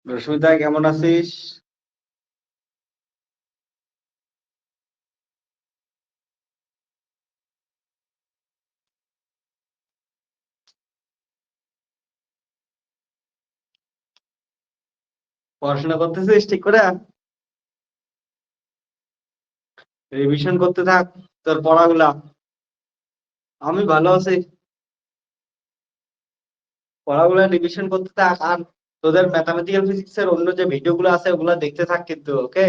রশ্মিতা, কেমন আছিস? পড়াশোনা করতেছিস ঠিক করে? রিভিশন করতে থাক তোর পড়াগুলা। আমি ভালো আছি। পড়াগুলা রিভিশন করতে থাক, আর তোদের ম্যাথামেটিক্যাল ফিজিক্স এর অন্য যে ভিডিও গুলো আছে ওগুলা দেখতে থাক কিন্তু, ওকে?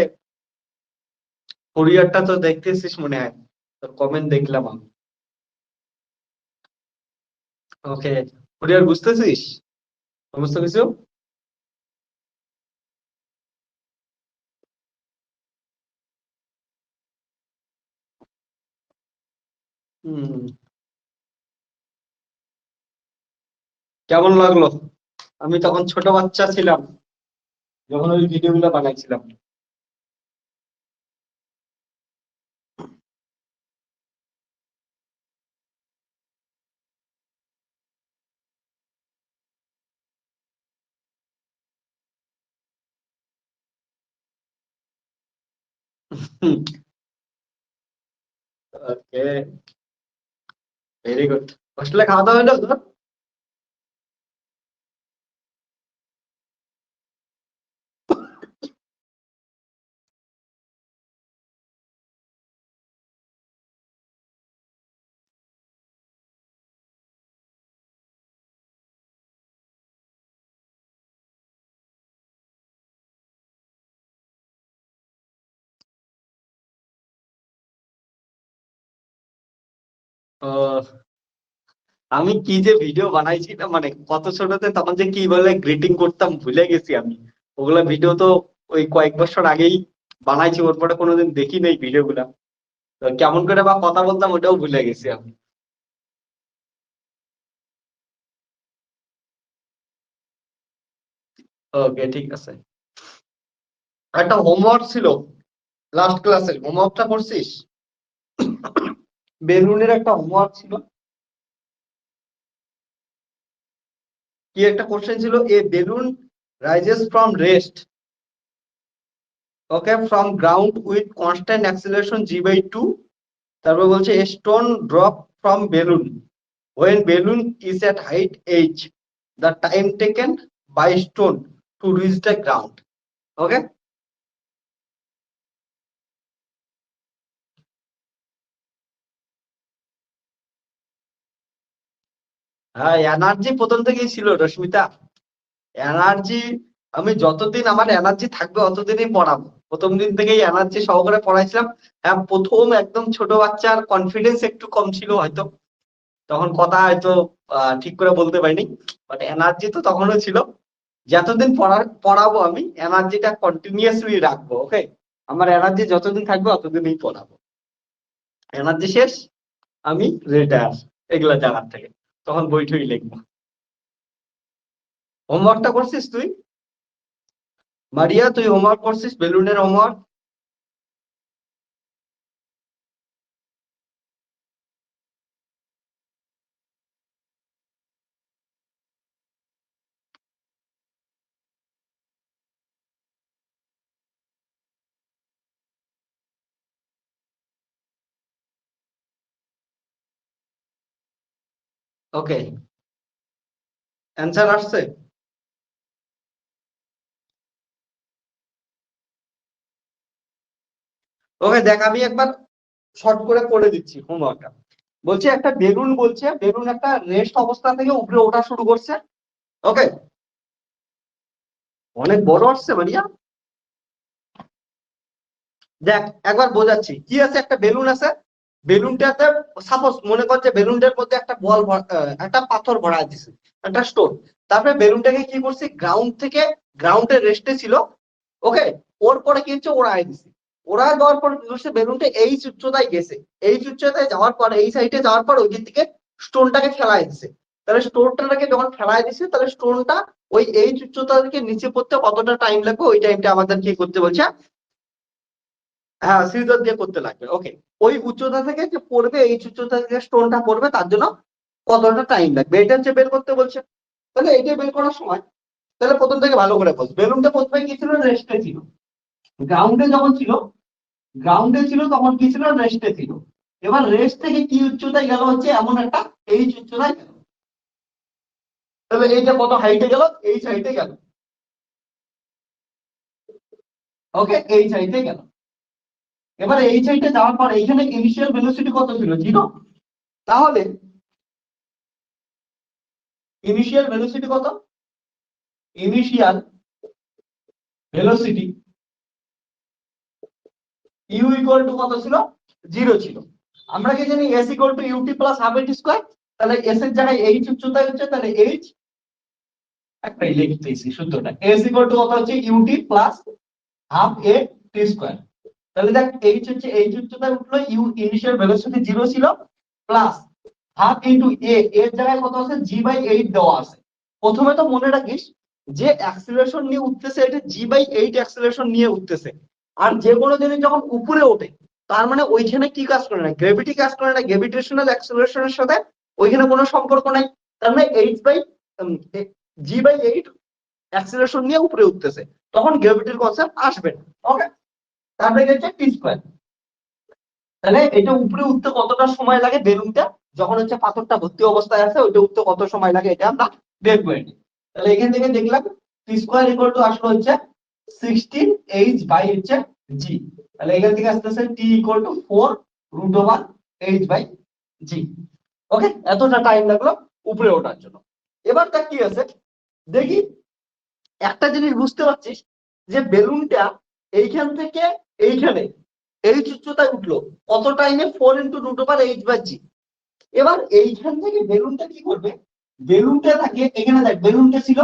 কোরিয়ারটা তো দেখতেছিস মনে হয়, তোর কমেন্ট দেখলাম আমি। ওকে, কোরিয়ার বুঝতেছিস সমস্ত কিছু? হম। কেমন লাগলো? আমি তখন ছোট বাচ্চা ছিলাম যখন ওই ভিডিও গুলো বানাইছিলাম। ওকে, ভেরি গুড। হোস্টেলে খাওয়া দাওয়া হলো তোর? ও, আমি কি যে ভিডিও বানাইছি না, মানে কত ছোটতে তখন যে কি বলে গ্রিটিং করতাম ভুলে গেছি আমি। ওগুলা ভিডিও তো ওই কয়েক বছর আগেই বানাইছি, ওর পরে কোনোদিন দেখি নাই ভিডিও গুলা। তো কেমন করে বা কথা বলতাম ওটাও ভুলে গেছি আমি। ওকে, ঠিক আছে। একটা হোমওয়ার্ক ছিল, লাস্ট ক্লাসের হোমওয়ার্কটা করছিস? বেলুনের একটা হোমওয়ার্ক ছিল। কি একটা কোশ্চেন ছিল, a balloon rises from rest, okay, from ground with constant acceleration g/2। তারপর বলছে a stone drop from balloon when balloon is at height h, the time taken by stone to reach the ground. Okay. হ্যাঁ, energy প্রথম থেকেই ছিল Rashmita. Energy, আমি যতদিন আমার energy থাকবে অতদিনই পড়াবো। প্রথম দিন থেকেই এনার্জি সহকারে পড়াইছিলাম। হ্যাঁ, প্রথম একদম ছোট বাচ্চার কনফিডেন্স একটু কম ছিল হয়তো, তখন কথা হয়তো ঠিক করে বলতে পারিনি, বাট এনার্জি তো তখনও ছিল। যতদিন পড়াবো আমি এনার্জিটা কন্টিনিউয়াসলি রাখবো, ওকে? আমার এনার্জি যতদিন থাকবে অতদিনই পড়াবো। এনার্জি শেষ, আমি রিটায়ার এগুলা জানার থেকে, তখন বই টই লিখবো। হোমওয়ার্কটা করছিস তুই? মারিয়া, তুই হোমওয়ার্ক করছিস বেলুনের হোমওয়ার্ক? ওকে, অ্যান্সার আসছে? ওকে, দেখ আমি একবার শর্ট করে করে দিচ্ছি হোমওয়ার্কটা। বলছে একটা বেলুন, বলছে বেলুন একটা রেস্ট অবস্থা থেকে উপরে ওঠা শুরু করছে, ওকে? অনেক বড় আসছে মারিয়া। দেখ একবার বোঝাচ্ছি কি আছে, একটা বেলুন আছে, বেলুনটাতে সাপোজ মনে কর যে বেলুনটার মধ্যে একটা একটা পাথর ভরা দিছে, একটা স্টোন। তারপরে বেলুনটাকে কি করছে, গ্রাউন্ড থেকে, গ্রাউন্ডের রেস্টে ছিল, ওকে? ওর পরে কি হচ্ছে, ওড়ায় দিছে। ওড়ায় দেওয়ার পর কি করছে, বেলুনটা এই উচ্চতায় গেছে, এই উচ্চতায় যাওয়ার পর, এই সাইডে যাওয়ার পর ওই দিক থেকে স্টোনটাকে ফেলায় দিছে। তাহলে স্টোনটাকে যখন ফেলায় দিছে, তাহলে স্টোনটা ওই এই উচ্চতা থেকে নিচে পড়তে কতটা টাইম লাগবে, ওই টাইমটা আমাদের কি করতে বলছে? হ্যাঁ, সিজার দিয়ে করতে লাগবে, ওকে? ওই উচ্চতা থেকে যে পড়বে, এই উচ্চতা থেকে স্টোনটা পড়বে, তার জন্য কতটা টাইম লাগবে, এটা হচ্ছে বের করতে বলছে। তাহলে এইটাই বের করার সময়। তাহলে প্রথম থেকে ভালো করে বল, বেলুনটা প্রথমে কি ছিল, রেস্টে ছিল। গ্রাউন্ডে যখন ছিল, গ্রাউন্ডে ছিল তখন কি ছিল, রেস্টে ছিল। এবার রেস্ট থেকে কি উচ্চতায় গেল হচ্ছে এমন একটা এইচ উচ্চতায় গেল। তাহলে এইটা কত হাইটে গেল, এইচ হাইটে গেল। ওকে, এইচ হাইটে গেল। এবার এইচ হাইটে যাওয়ার পর এইখানে ইনিশিয়াল ভেলোসিটি কত ছিল, 0। তাহলে ইনিশিয়াল ভেলোসিটি কত, initial velocity u equal to কত ছিল, 0 ছিল। আমরা কি জানি s equal to u t plus half a t square. তাহলে এস এর জায়গায় এইচ উচ্চতায় হচ্ছে, তাহলে এইচ একটাই লিখতেছি সূত্রটা, এস ইকুয়াল টু কত হচ্ছে, ইউটি প্লাস হাফ এ টি স্কয়ার। তাহলে দেখ এইচ হচ্ছে, এইচ উচ্চতায় উঠলো, ইউ ইনিশিয়াল ভেলোসিটি 0 ছিল, প্লাস হাফ ইনটু এ, এর জায়গায় কত আছে, জি বাই 8 দেওয়া আছে। প্রথমে তো মনে রাখিস যে অ্যাক্সিলারেশন নিয়ে উঠতেছে এটা জি বাই 8 অ্যাক্সিলারেশন নিয়ে উঠতেছে। আর যে কোনো জিনিস যখন উপরে ওঠে তার মানে ওইখানে কি কাজ করে না, গ্র্যাভিটি কাজ করে না, গ্র্যাভিটেশনাল অ্যাক্সিলারেশনের সাথে ওইখানে কোনো সম্পর্ক নাই। তার মানে h by g by 8 acceleration নিয়ে উপরে উঠতেছে, তখন গ্র্যাভিটির কনসেপ্ট আসবে না। ওকে, তারপরে হচ্ছে টি স্কয়ার। তাহলে এটা উপরে উঠতে কতটা সময় লাগে বেলুনটা, যখন হচ্ছে পাথরটা ভর্তি অবস্থায় আছে ওইটা উঠতে কত সময় লাগে এটা আমরা বের করে নিই। তাহলে এখান থেকে দেখলাম টি স্কয়ার ইকুয়াল টু আসলো হচ্ছে 16 এইচ বাই হচ্ছে জি। তাহলে এখান থেকে আসতেছে t equal to 4 root over h by g. Okay, এতটা টাইম লাগলো উপরে ওঠার জন্য। এবার তা কি আছে দেখি, একটা জিনিস বুঝতে পারছিস যে বেলুনটা এইখান থেকে এইখানে এইচ উচ্চতায় উঠলো কত টাইমে, 4 into root over h by g. এবার এইখান থেকে বেলুনটা কি করবে, বেলুনটা থাকে এখানে, দেখ বেলুনটা ছিল,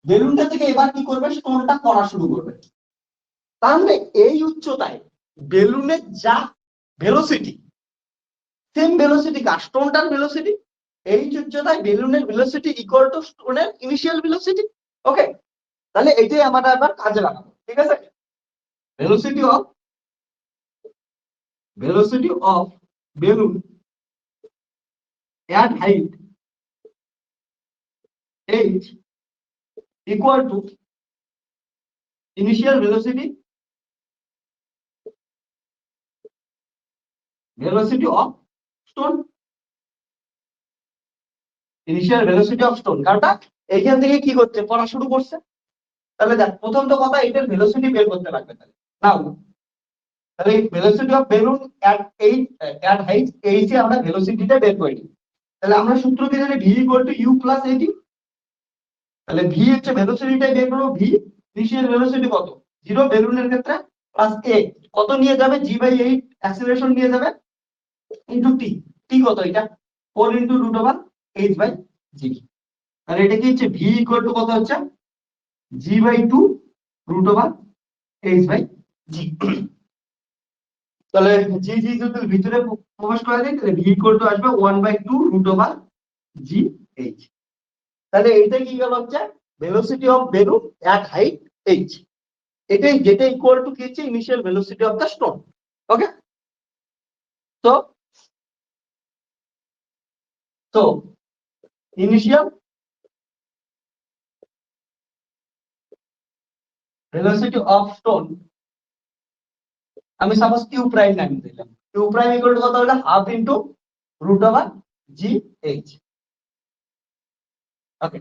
বেলুনটা থেকে এবার কি করবে, স্টোনটা করা শুরু করবে। তাহলে এই উচ্চতায় বেলুনের যা ভেলোসিটি, সেম ভেলোসিটি কার, স্টোনটার ভেলোসিটি। এই উচ্চতায় বেলুনের ভেলোসিটি ইকুয়াল টু স্টোনের ইনিশিয়াল ভেলোসিটি। ওকে, তাহলে এটাই আমরা এবার কাজে লাগাবো। ঠিক আছে, velocity of balloon at height h equal to initial velocity of stone, initial velocity of stone. কারণটা এইখান থেকে কি করছে, পড়া শুরু করছে। তাহলে দেখ প্রথম তো কথা এটার ভেলোসিটি বের করতে লাগবে। তাহলে নাও, তাহলে velocity of balloon at height H A আমরা ভেলোসিটিটা বের করে নিই। তাহলে আমরা সূত্র কি জানি, v equal to u plus a t. তাহলে ভি হচ্ছে ভেলোসিটিটাই বের করবো, ভি ইনিশিয়াল ভেলোসিটি কত, 0 বেলুনের ক্ষেত্রে, প্লাস এ কত নিয়ে যাবে, জি বাই 8 অ্যাক্সিলারেশন নিয়ে যাবে, ইনটু টি, টি কত এটা 4 into root over h by g. তাহলে এটা কি হচ্ছে, ভি ইকুয়াল টু কত হচ্ছে, g by 2 root over h by g. তাহলে জি জি যদি ভিতরে প্রবেশ করা যায় তাহলে ভি ইকুয়াল টু আসবে 1/2 রুট ওভার জি এইচ। তাহলে এইটা কি গেল হচ্ছে velocity of balloon at height h, এটাই যেটা ইকুয়াল টু কি হচ্ছে initial velocity of the stone. Okay, তো তো ইনিশিয়াল ভেলোসিটি অফ স্টোন আমি সাপোজ কিউ প্রাইম নাম দিলাম, কিউ প্রাইম ইকুয়াল টু কত হলো, half into root over g h. Okay,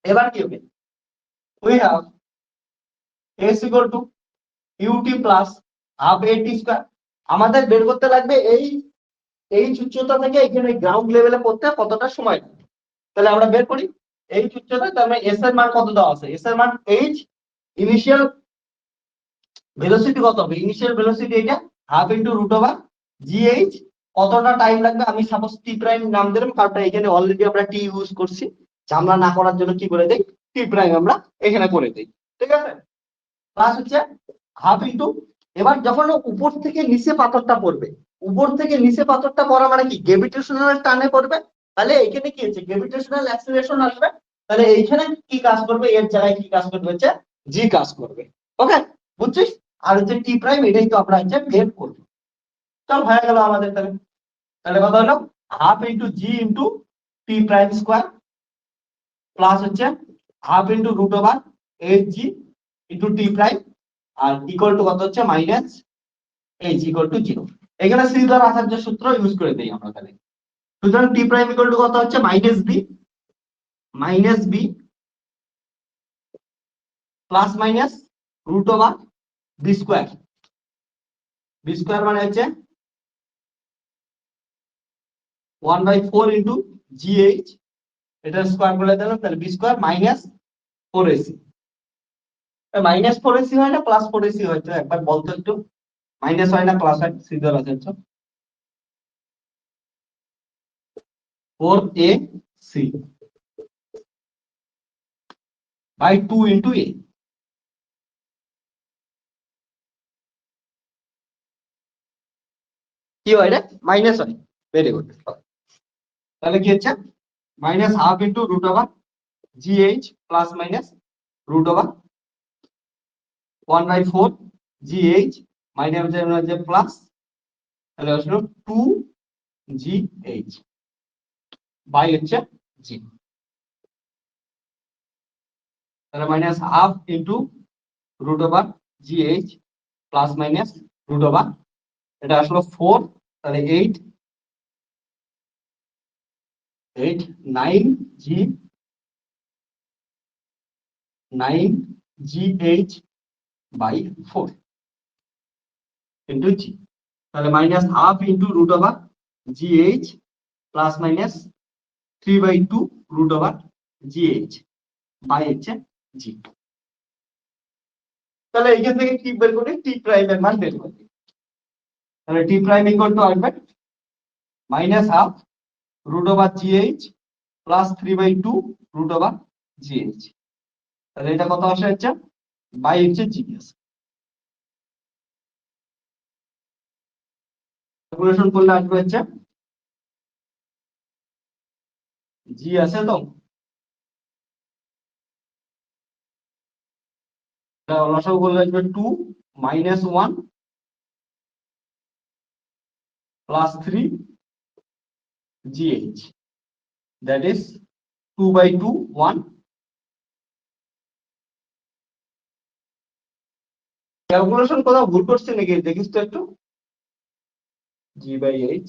এবার কি হবে, we have s equal to u t plus half a t square. আমাদের বের করতে লাগবে এই উচ্চতা থেকে এখানে গ্রাউন্ড লেভেলে পড়তে কতটা সময় লাগবে। তাহলে আমরা বের করি এই উচ্চতা, তার মানে এস এর মান কত দেওয়া আছে, এস এর মান এইচ, ইনিশিয়াল ভেলোসিটি কত হবে, ইনিশিয়াল ভেলোসিটি এটা half into root over g h. কতটা টাইম লাগবে, আমি সাপোজ টি প্রাইম নাম দিলাম, কারণ এখানে অলরেডি আমরা টি ইউজ করছি, ঝামেলা না করার জন্য কি করে দেই, টি প্রাইম আমরা এখানে করে দেই। ঠিক আছে, প্লাস হচ্ছে হাফ ইনটু, এবার যখন উপর থেকে নিচে পাথরটা পড়বে, উপর থেকে নিচে পাথরটা পড়া মানে কি, গ্র্যাভিটেশনাল টানে পড়বে। তাহলে এখানে কি হচ্ছে, গ্র্যাভিটেশনাল অ্যাক্সিলারেশন আসবে। তাহলে এইখানে কি কাজ করবে, এর জায়গায় কি কাজ করবে হচ্ছে জি কাজ করবে। ওকে, বুঝছিস। আর হচ্ছে টি প্রাইম, এটাই তো আমরা হচ্ছে বের করবো। চল হয়ে গেল আমাদের। তাহলে তাহলে কত হলো, half into g into t prime square plus হচ্ছে half into root over h g into t prime আর ইকুয়াল টু কত হচ্ছে মাইনাস এইচ ইকুয়াল টু 0। এখানে শ্রীধর আচার্য সূত্র ইউজ করে দেই আমরা তাহলে। সুতরাং টি প্রাইম ইকুয়াল টু কত হচ্ছে minus b plus minus root over b square মানে হচ্ছে 1/4 ইন্টু জিএইচ, এটা স্কোয়ার করে দিলাম তাহলে B square minus 4ac। Minus 4ac হয় না প্লাস 4ac হয় তো একবার বলতো একটু, মাইনাস হয় না প্লাস হয় শ্রীধর আচার্য? 4ac বাই 2 ইন্টু a, কি হয় রে? মাইনাস হয়, ভেরি গুড। তাহলে কি হচ্ছে minus half into root over g h plus minus root over 1/4 g h minus হচ্ছে প্লাস, তাহলে আসলে 2 জিএইচ বাই হচ্ছে জি, তাহলে minus half into root over g h plus minus root over, এটা আসলে 4, তাহলে 8 9 g 9 g h by 4 into g, তাহলে minus half into root over g h plus minus 3/2 root over g h by হচ্ছে g. তাহলে এইখান থেকে কি বের করি? টি প্রাইম এর মান বের করি। তাহলে টি প্রাইম ইকুয়াল টু আসবে minus half root over g h plus 3/2 root over g h, তাহলে এটা কত আসে হচ্ছে বাই হচ্ছে জিএস। ক্যালকুলেশন করলে আসবে হচ্ছে জি আছে তো, লসাগু করলে আসবে 2 minus 1 plus 3 GH, that is 2/2 1। Calculation কোথাও ভুল করছে নাকি দেখিস তো একটু, জি বাই এইচ।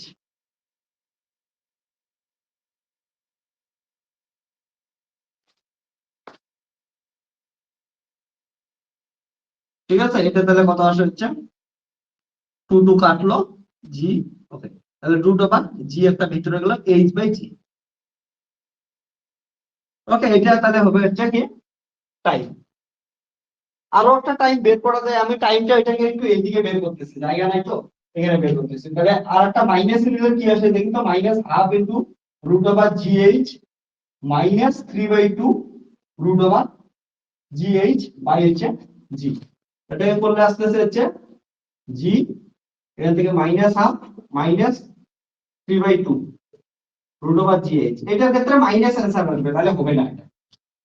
ঠিক আছে, এটা তাহলে কত আসে হচ্ছে 2 কাটলো জি, ওকে, তাহলে রুট ওভার জি একটা ভিতরে গেল এইচ বাই জি। ওকে, এটা তাহলে হবে হচ্ছে কি টাইম। আরো একটা টাইম বের করা যায়, আমি টাইমটা এটাকে একটু এইদিকে বের করতেছি, জায়গা নাই তো এখানে বের করতেছি। তাহলে আর একটা মাইনাস নিলে কি আসে দেখি তো, minus half into root over g h minus 3/2 root over g h by হচ্ছে জি, এটাকে করলে আসতেছে হচ্ছে জি, এখান থেকে minus half minus 3/2 root over g h, এটার ক্ষেত্রে মাইনাস অ্যান্সার আসবে, তাহলে হবে না এটা,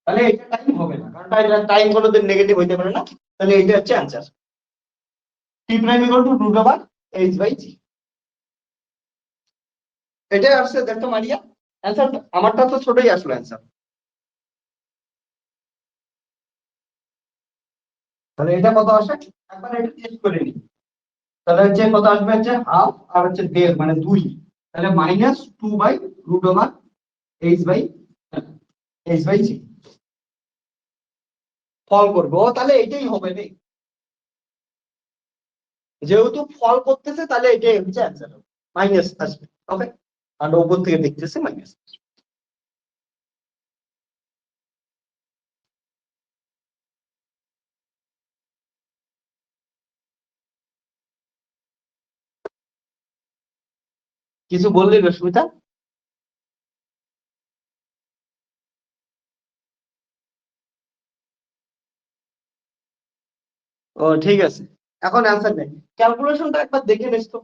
তাহলে এটা টাইম হবে না, কারণ টাইম কোনোদিন নেগেটিভ হইতে পারে না, তাহলে এটা হচ্ছে answer. T prime equal to root over h by g, এটাই আসছে দেখো মারিয়া অ্যান্সার। আমারটা তো ছোটই আসলো অ্যান্সার। তাহলে এটা কত আসে একবার এটা টেস্ট করে নিই। তাহলে হচ্ছে কত আসবে হচ্ছে হাফ আর হচ্ছে 1.5 মানে 2, তাহলে minus 2 by root over h by g fall করবে। ও তাহলে এটাই হবে রে, যেহেতু ফল করতেছে তাহলে এটাই হচ্ছে অ্যান্সার, মাইনাস আসবে। ওকে, আর উপর থেকে দেখতেছে মাইনাস। কিছু বললি রশ্মিতা? ও ঠিক আছে, এখন অ্যান্সার নেই, ক্যালকুলেশনটা একবার দেখে নিস তো।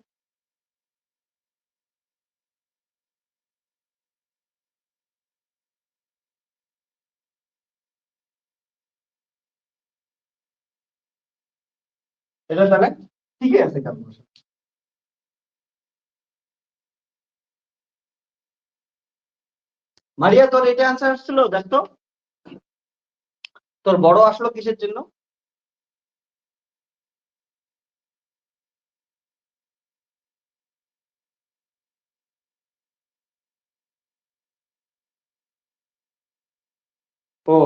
এটা তাহলে ঠিকই আছে ক্যালকুলেশন। মারিয়া তোর এটা অ্যান্সার আসছিল দেখতো। তোর বড় আসলো কিসের জন্য? ও,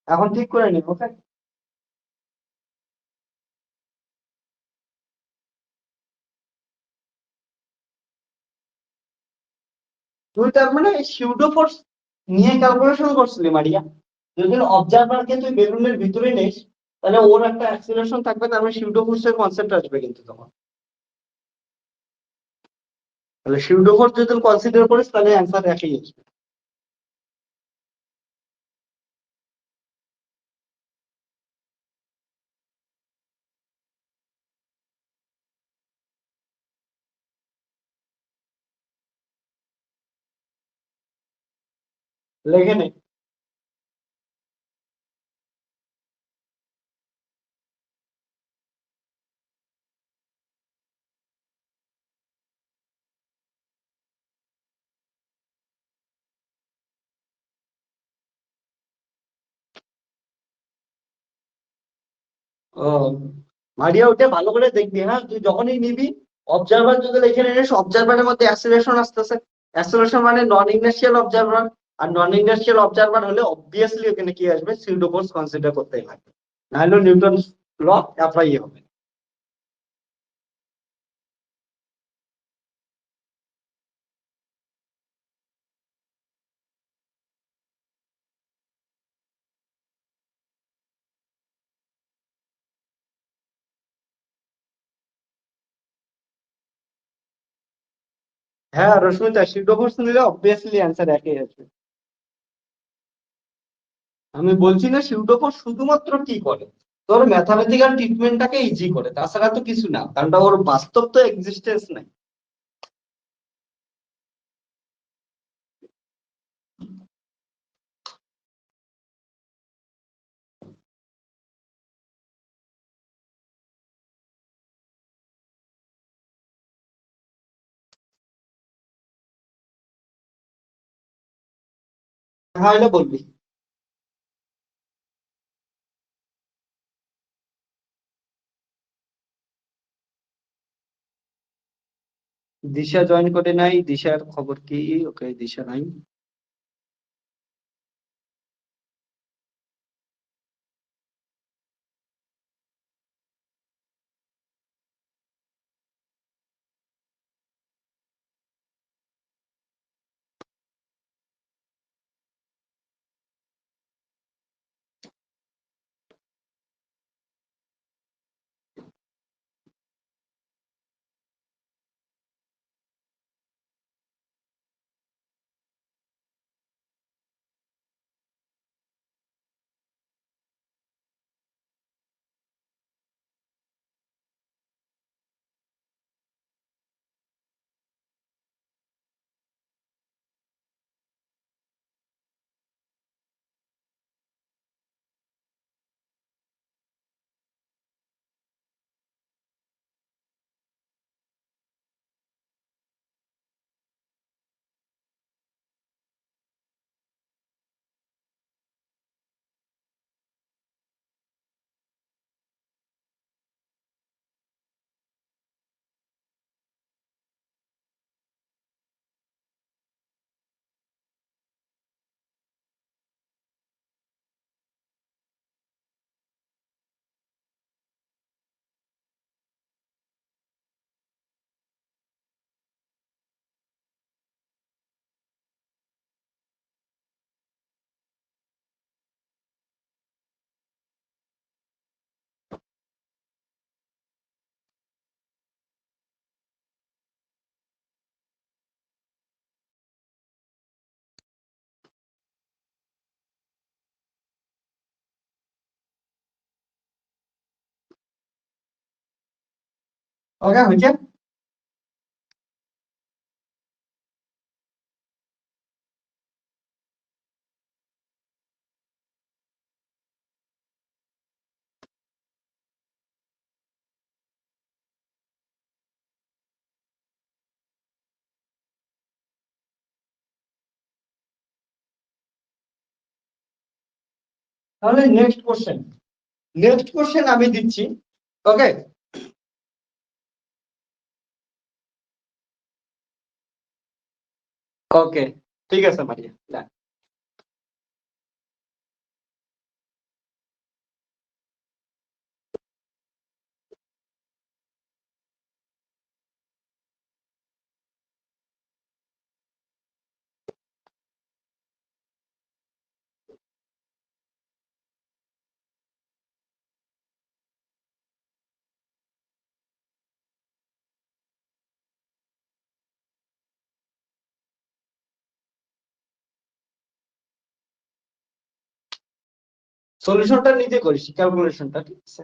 এখন ঠিক করে নি, ওকে। তুই তার মানে সিউডোফোর্স নিয়ে ক্যালকুলেশন করছিলি মারিয়া? যদি অবজারভারকে তুই বেলুনের ভিতরে নিস, তাহলে ওর একটা অ্যাক্সিলারেশন থাকবে, তার মানে সিউডোফোর্স এর কনসেপ্ট আসবে কিন্তু তখন। তাহলে সিউডোফোর্স যদি কনসিডার করিস তাহলে অ্যান্সার একই আসবে। লেখে নে। ও, মারিয়া ওটা ভালো করে দেখবি, হ্যাঁ, তুই যখনই নিবি অবজারভার যদি লিখে নিস, অবজারভারের মধ্যে অ্যাক্সিলারেশন আসতেছে। অ্যাক্সিলারেশন মানে নন ইনার্শিয়াল অবজারভার। আর নন ইনার্শিয়াল অবজারভার হলে অবভিয়াসলি ওখানে কি আসবে, সিউডোফোর্স কনসিডার করতেই লাগবে, নাহলে নিউটন ল অ্যাপ্লাই হবে। হ্যাঁ রশ্মিতা, সিউডোফোর্স নিলে অবভিয়াসলি অ্যান্সার একই আসবে। আমি বলছি না সিউডোফোর্স শুধুমাত্র কি করে, তোর ম্যাথামেটিক্যাল ট্রিটমেন্টটাকে ইজি করে, তাছাড়া তো কিছু না, কারণ ওর বাস্তব তো এক্সিস্টেন্স নাই। হ্যাঁ এটা বলবি। দিশা জয়েন করে নাই, দিশার খবর কি? ওকে, দিশা নাই। ওকে হয়েছে। তাহলে নেক্সট কোশ্চেন আমি দিচ্ছি। ওকে, ওকে, ঠিক আছে মারিয়া। সলিউশনটা নিজে করিস, ক্যালকুলেশনটা, ঠিক আছে।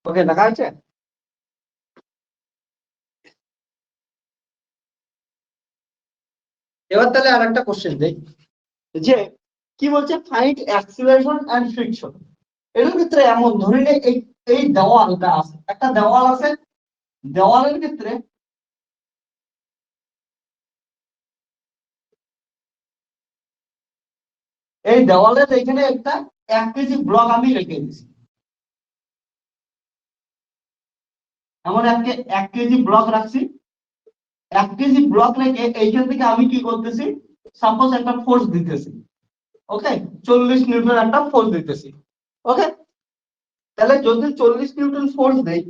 ওকে, দেখা হয়েছে। এবার তাহলে আর একটা কোশ্চেন দেই, যে কি বলছে, ফাইন্ড অ্যাক্সিলারেশন এন্ড ফ্রিকশন। এর ক্ষেত্রে এমন ধরে নে, এই এই দেওয়ালটা আছে, একটা দেওয়াল আছে, দেওয়ালের ক্ষেত্রে এই দেওয়ালের এখানে একটা 1 কেজি ব্লক আমি রেখে দিছি। এমন 1 কেজি ব্লক রাখছি। 1 কেজি ব্লক রেখে এইখান থেকে আমি কি করতেছি, সাপোজ একটা ফোর্স দিতেছি। ওকে, 40 নিউটন একটা ফোর্স দিতেছি। ওকে, তাহলে যদি 40 নিউটন ফোর্স দেই,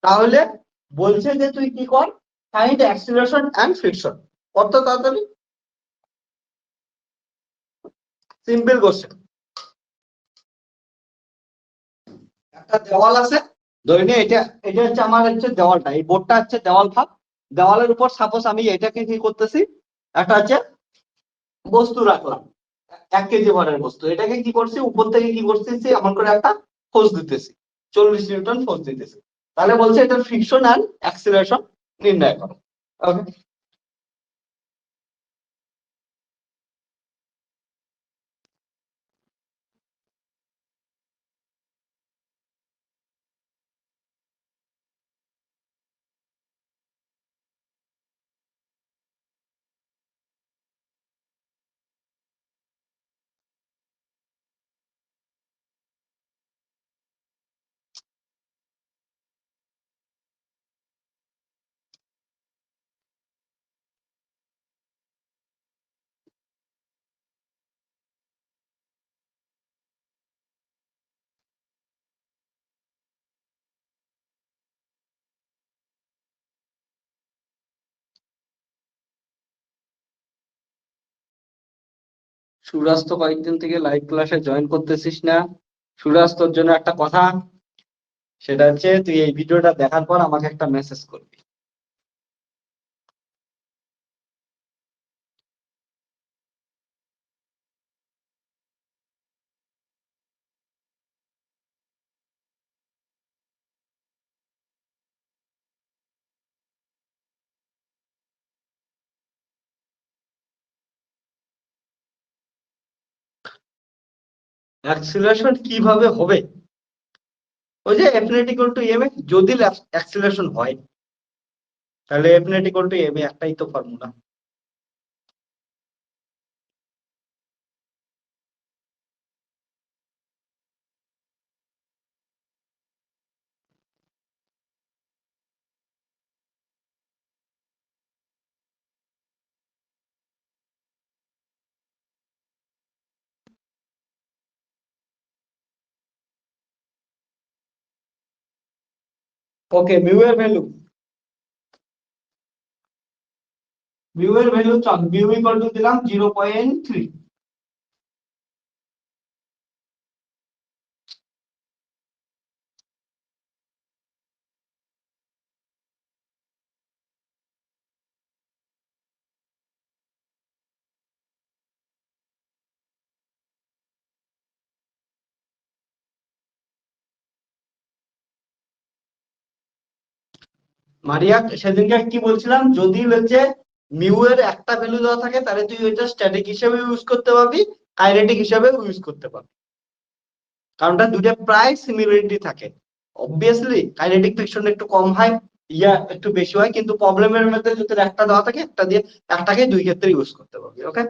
তাহলে বলছে যে তুই কি কর, ফাইন্ড অ্যাক্সিলারেশন এন্ড ফ্রিকশন। কত তাড়াতাড়ি, সিম্পল কোশ্চেন। একটা দেওয়াল আছে, ধরে নে এটা, এটা হচ্ছে আমার হচ্ছে দেওয়ালটা, এই বোর্ডটা হচ্ছে দেওয়াল ভাব। দেওয়ালের উপর সাপোজ আমি এটাকে কি করতেছি, একটা হচ্ছে বস্তু রাখলাম, 1 কেজি ভরের বস্তু, এটাকে কি করছি, উপর থেকে কি করতেছি, এমন করে একটা ফোর্স দিতেছি, 40 নিউটন ফোর্স দিতেছি। তাহলে বলছে এটা ফ্রিকশন আর অ্যাক্সিলারেশন নির্ণয় করো। ওকে, সুরাজ তো কয়েকদিন থেকে লাইভ ক্লাসে জয়েন করতেছিস না। সুরাজ, তোর জন্য একটা কথা, সেটা হচ্ছে তুই এই ভিডিওটা দেখার পর আমাকে একটা মেসেজ করবি। অ্যাক্সিলারেশন কিভাবে হবে, ওই যে f net equal to m a, যদি অ্যাক্সিলারেশন হয় তাহলে f net equal to m a, একটাই তো ফর্মুলা। ওকে, মিউ এর ভ্যালু মিউ এর ভ্যালু চল মিউ ইকুয়াল টু দিলাম 0.3। মারিয়া সেদিনকে কি বলছিলাম, যদি হচ্ছে মিউ এর একটা ভ্যালু দেওয়া থাকে তাহলে তুই ওইটা স্ট্যাটিক হিসেবে ইউজ করতে পারবি, কাইনেটিক হিসেবে ইউজ করতে পারবি, কারণটা দুটো প্রায় সিমিলারিটি থাকে। অবভিয়াসলি কাইনেটিক ফ্রিকশন একটু কম হয়, ইয়া একটু বেশি হয়, কিন্তু প্রবলেমের মধ্যে যদি একটা দেওয়া থাকে একটা দিয়ে একটাকে দুই ক্ষেত্রে ইউজ করতে পারবি। ওকে,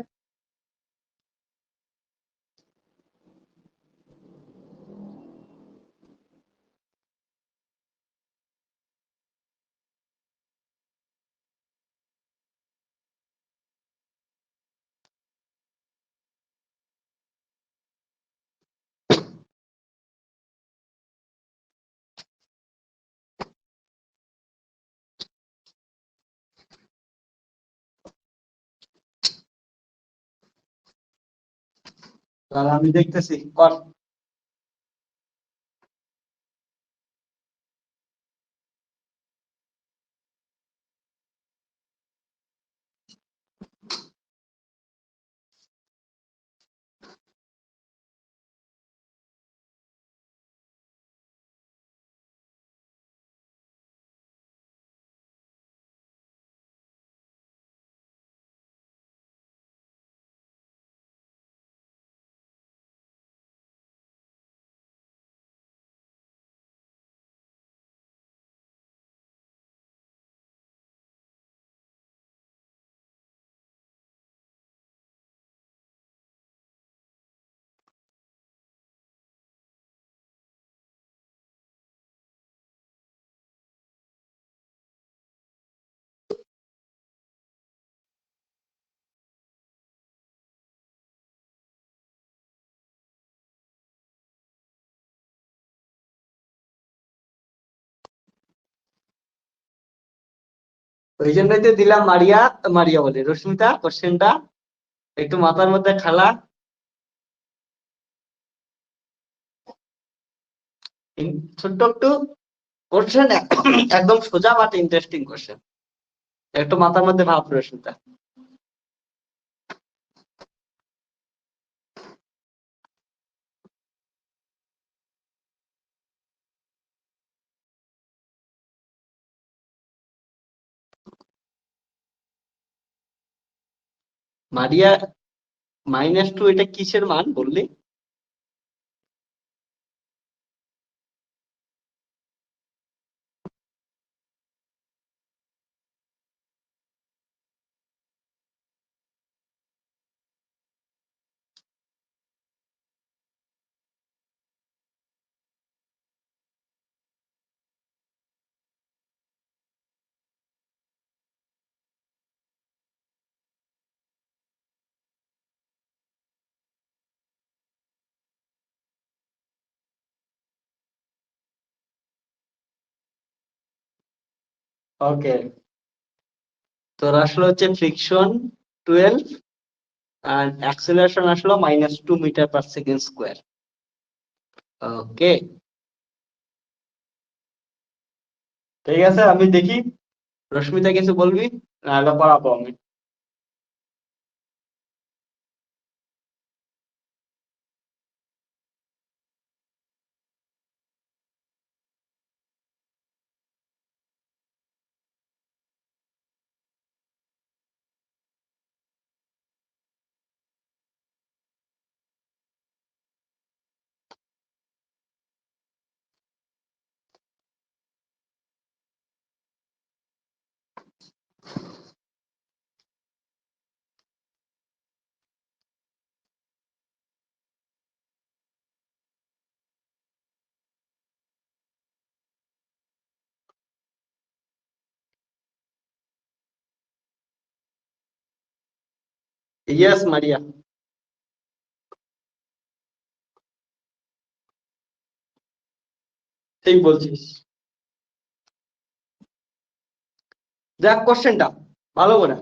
তাহলে আমি দেখতেছি কর। ওই জন্যই তো দিলাম মারিয়া, মারিয়া বলে রশ্মিতা কোশ্চেনটা একটু মাথার মধ্যে খেলা। ছোট্ট একটু কোশ্চেন, একদম সোজা বাট ইন্টারেস্টিং কোশ্চেন, একটু মাথার মধ্যে ভাব রশ্মিতা। মারিয়া -2 এটা কিসের মান বললি? ওকে, তোর আসলে হচ্ছে ফ্রিকশন 12 আর অ্যাক্সেলারেশন আসলো -2 মিটার/সেকেন্ড স্কোয়ার। ওকে, ঠিক আছে, আমি দেখি রশ্মিতা কিছু বলবি, নাহলে পড়াবো আমি। ইয়েস মারিয়া, ঠিক বলছিস। দেখ কোশ্চেনটা ভালো করে।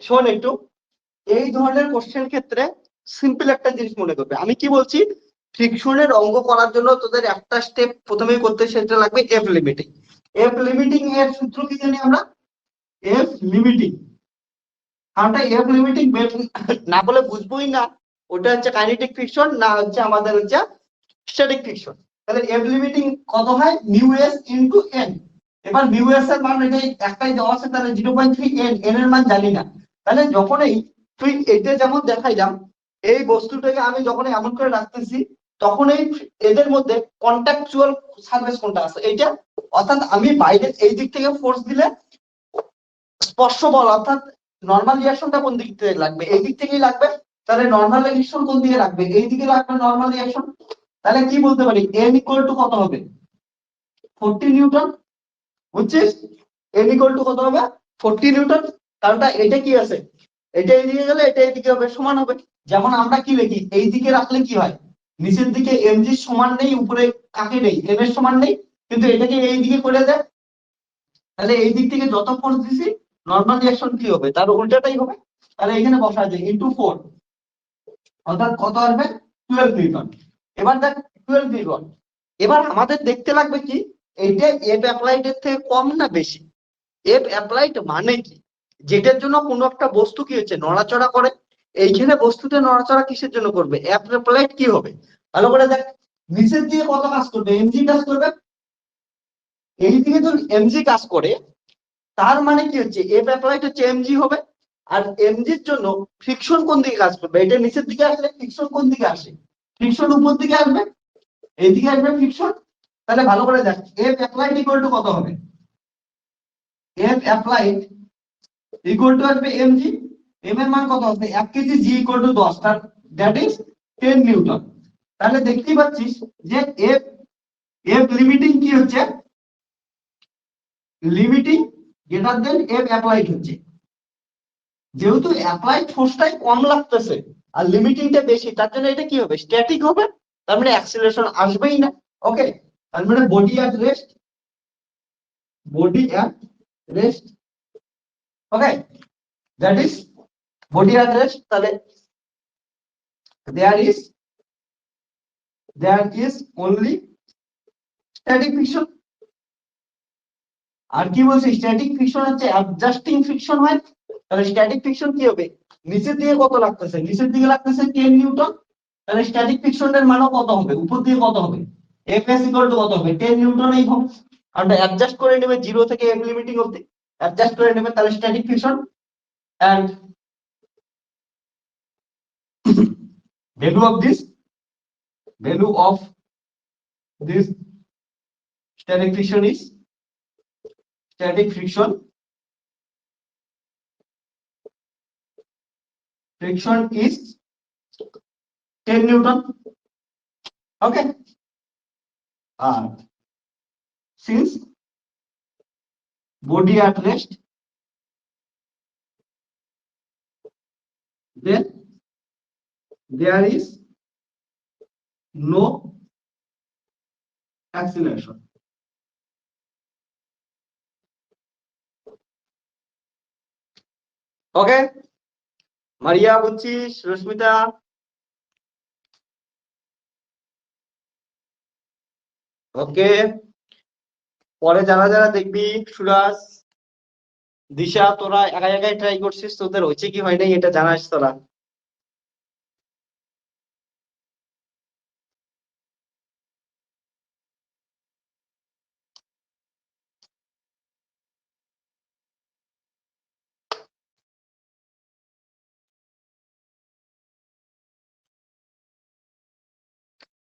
শোন একটু, এই ধরনের কোশ্চেন ক্ষেত্রে সিম্পল একটা জিনিস মনে করবে, আমি কি বলছি, ফ্রিকশনের অঙ্ক করার জন্য তোদের একটা স্টেপ প্রথমেই করতে, সেটা লাগবে এফ লিমিটিং। এফ লিমিটিং এর সূত্র কি জানি আমরা? F limiting. কারণটা এফ লিমিটিং না বলে বুঝবোই না ওটা হচ্ছে কাইনেটিক ফ্রিকশন না হচ্ছে আমাদের হচ্ছে স্ট্যাটিক ফ্রিকশন। তাহলে এফ লিমিটিং কত হয়? Mu S into N. এবার মিউ এস এর মান এটাই একটাই দেওয়া আছে, তাহলে 0.3 এন, এন এর মান জানি না। তাহলে যখনই তুই এটা যেমন দেখাইলাম, এই বস্তুটাকে আমি যখন এমন করে রাখতেছি, তখন এই এদের মধ্যে কন্ট্যাকচুয়াল সারফেস কোনটা আছে? এইটা। অর্থাৎ আমি বাইরে এই দিক থেকে ফোর্স দিলে স্পর্শ বল, অর্থাৎ নর্মাল রিঅ্যাকশনটা কোন দিক থেকে লাগবে? এই দিক থেকেই লাগবে। তাহলে নর্মাল রিঅ্যাকশন কোন দিকে লাগবে? এই দিকে লাগবে নর্মাল রিঅ্যাকশন। তাহলে কি বলতে পারি? এন ইকুয়াল টু কত হবে? 40 নিউটন। বুঝছিস? এন ইকুয়াল টু কত হবে? 40 নিউটন। কারণটা এটা কি আছে, এটা এইদিকে গেলে এটা এইদিকে হবে, সমান হবে। যেমন আমরা কি লিখি, এই দিকে রাখলে কি হয়? নিচের দিকে এমজি সমান নেই, উপরে কাকে নেই, এম এর সমান নেই, কিন্তু এটাকে এই দিকে করে দেয়। তাহলে এই দিক থেকে যত ফোর্স দিছি, নর্মাল রিঅ্যাকশন কি হবে? তার উল্টাটাই হবে। তাহলে এখানে বসা যায় ইনটু 4, অর্থাৎ কত আসবে? 12 নিউটন। এবার দেখ 12 নিউটন। এবার আমাদের দেখতে লাগবে কি, এইটা এফ অ্যাপ্লাইড এর থেকে কম না বেশি? এফ অ্যাপ্লাইড মানে কি? যেটার জন্য কোনো একটা বস্তু কি হচ্ছে, নড়াচড়া করে। এইখানে বস্তুটা নড়াচড়া কিসের জন্য করবে? এফ অ্যাপ্লাইড কি হবে? ভালো করে দেখ, নিচের দিকে কত কাজ করবে? এমজি কাজ করবে। এই দিকে যদি এমজি কাজ করে, তার মানে কি হচ্ছে, এফ অ্যাপ্লাইড হচ্ছে এমজি হবে। আর এমজির জন্য ফ্রিকশন কোন দিকে কাজ করবে? এটা নিচের দিকে আসলে ফ্রিকশন কোন দিকে আসে? ফ্রিকশন উপর দিকে আসবে, এইদিকে আসবে ফ্রিকশন। তাহলে ভালো করে দেখ, এফ অ্যাপ্লাইড ইকুয়াল টু কত হবে? এফ অ্যাপ্লাইড ইকুয়াল টু আসবে এমজি। এম এর মান কত হবে? 1 কেজি, জি ইকুয়াল টু 10, তার দ্যাট ইজ 10 নিউটন। তাহলে দেখতেই পাচ্ছিস যে এফ এফ লিমিটিং কি হচ্ছে? Limiting greater than F applied হচ্ছে। যেহেতু অ্যাপ্লাইড ফোর্সটাই কম লাগতেছে আর লিমিটিংটা বেশি, তার জন্য এটা কি হবে? স্ট্যাটিক হবে। তার মানে অ্যাক্সিলারেশন আসবেই না। ওকে, তার মানে body at rest, body at rest. Okay, that is body at rest. তাহলে there is only static friction। আর কি বলছে? স্ট্যাটিক ফ্রিকশন হচ্ছে অ্যাডজাস্টিং ফ্রিকশন হয়। তাহলে স্ট্যাটিক ফ্রিকশন কি হবে? নিচের দিকে কত লাগতেছে? নিচের দিকে লাগতেছে 10 নিউটন। তাহলে স্ট্যাটিক ফ্রিকশনের মানও কত হবে? উপর দিকে কত হবে? এফ এস ইকুয়াল টু কত হবে? 10 নিউটনই হবে। আর অ্যাডজাস্ট করে নেবে 0 থেকে এফ লিমিটিং অবধি, অ্যাডজাস্ট করে নেবে। তাহলে static friction and value of this value of this static friction is static friction is 10 Newton. Okay. Since body at rest, then there is no acceleration. ওকে, মারিয়া বুঝছিস? রশ্মিতা? ওকে, পরে যারা যারা দেখবি, সুরাজ, দিশা, তোরা একা একাই ট্রাই করছিস, তোদের হয়েছে কি হয় নাই এটা জানাস তোরা।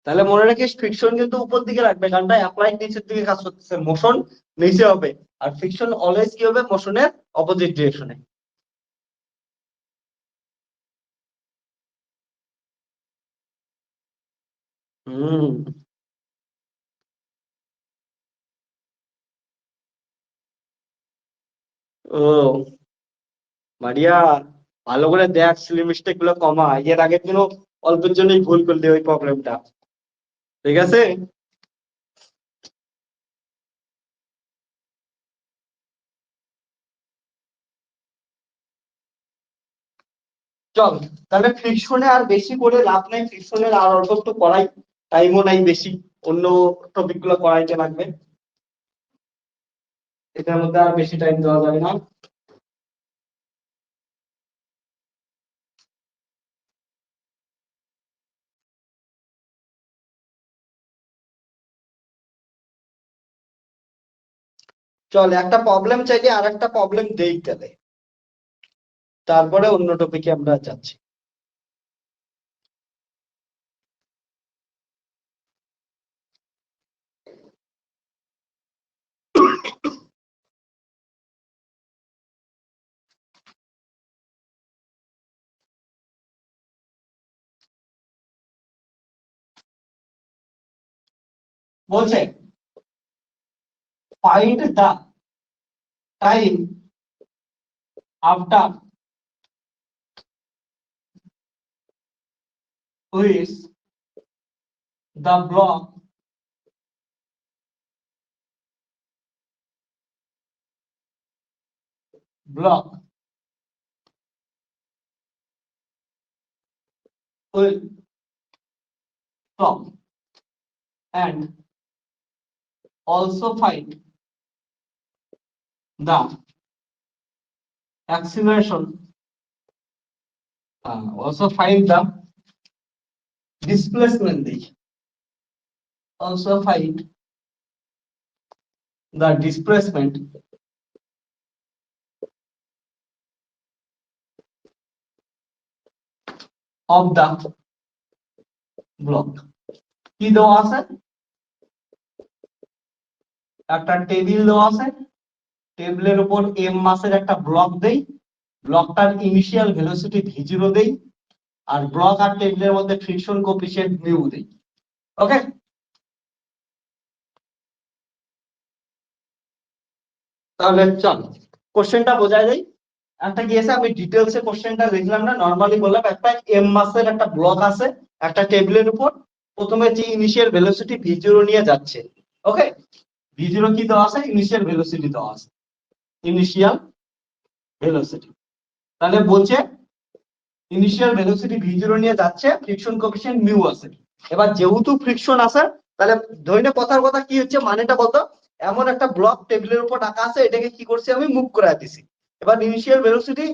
তাহলে মনে রাখিস, ফ্রিকশন কিন্তু উপর দিকে রাখবে, কারণটা অ্যাপ্লাইড নিচের দিকে কাজ করতেছে, মোশন নিচে হবে। আর ফ্রিকশন অলওয়েজ কি হবে? মোশনের অপোজিট ডিরেকশনে। হুম। ও মারিয়া, ভালো করে দেখ, সিলি মিস্টেক গুলো কমা। এর আগের দিনও অল্পের জন্যই ভুল করলি ওই প্রবলেমটা। ঠিক আছে? চল তাহলে ফ্রিকশনে আর বেশি করে লাভ নাই, ফ্রিকশনের আর অল্প একটু করাই, টাইমও নাই বেশি, অন্য টপিক গুলো করাইতে লাগবে, এটার মধ্যে আর বেশি টাইম দেওয়া যাবে না। চল একটা প্রবলেম চাইলে আর একটা প্রবলেম দেই তাহলে, তারপরে অন্য টপিকে আমরা যাচ্ছি। বলছে find the time after which the block will stop, and also find the acceleration, also find the displacement, also find the displacement of the block। কি দেওয়া আছে, একটা টেবিল দেওয়া আছে, টেবিলের উপর এম মাসের একটা ব্লক দেই, ব্লকটার ইনিশিয়াল ভেলোসিটি v0 দেই, আর ব্লক আর টেবিলের মধ্যে ফ্রিকশন কোএফিসিয়েন্ট মিউ দেই। ওকে, তাহলে চল কোশ্চেনটা বোঝাই দেই। একটা কি আছে, আমি ডিটেলসে কোশ্চেনটা লিখলাম না, নরমালি বললাম একটা এম মাসের একটা ব্লক আছে একটা টেবিলের উপর, প্রথমে যে ইনিশিয়াল ভেলোসিটি v0 নিয়ে যাচ্ছে। ওকে, v0 কি দেওয়া আছে, ইনিশিয়াল ভেলোসিটি দেওয়া আছে, ইনিশিয়াল ভেলোসিটি। তাহলে বলছে ইনিশিয়াল ভেলোসিটি v0 নিয়ে যাচ্ছে, ফ্রিকশন কোএফিসিয়েন্ট মিউ আছে। এবার যেহেতু ফ্রিকশন আছে, তাহলে ধরে নে কথার কথা কি হচ্ছে, মানেটা বলতো, এমন একটা ব্লক টেবিলের উপর রাখা আছে, এটাকে কি করছি আমি, মুভ করে দিছি। এবার ইনিশিয়াল ভেলোসিটি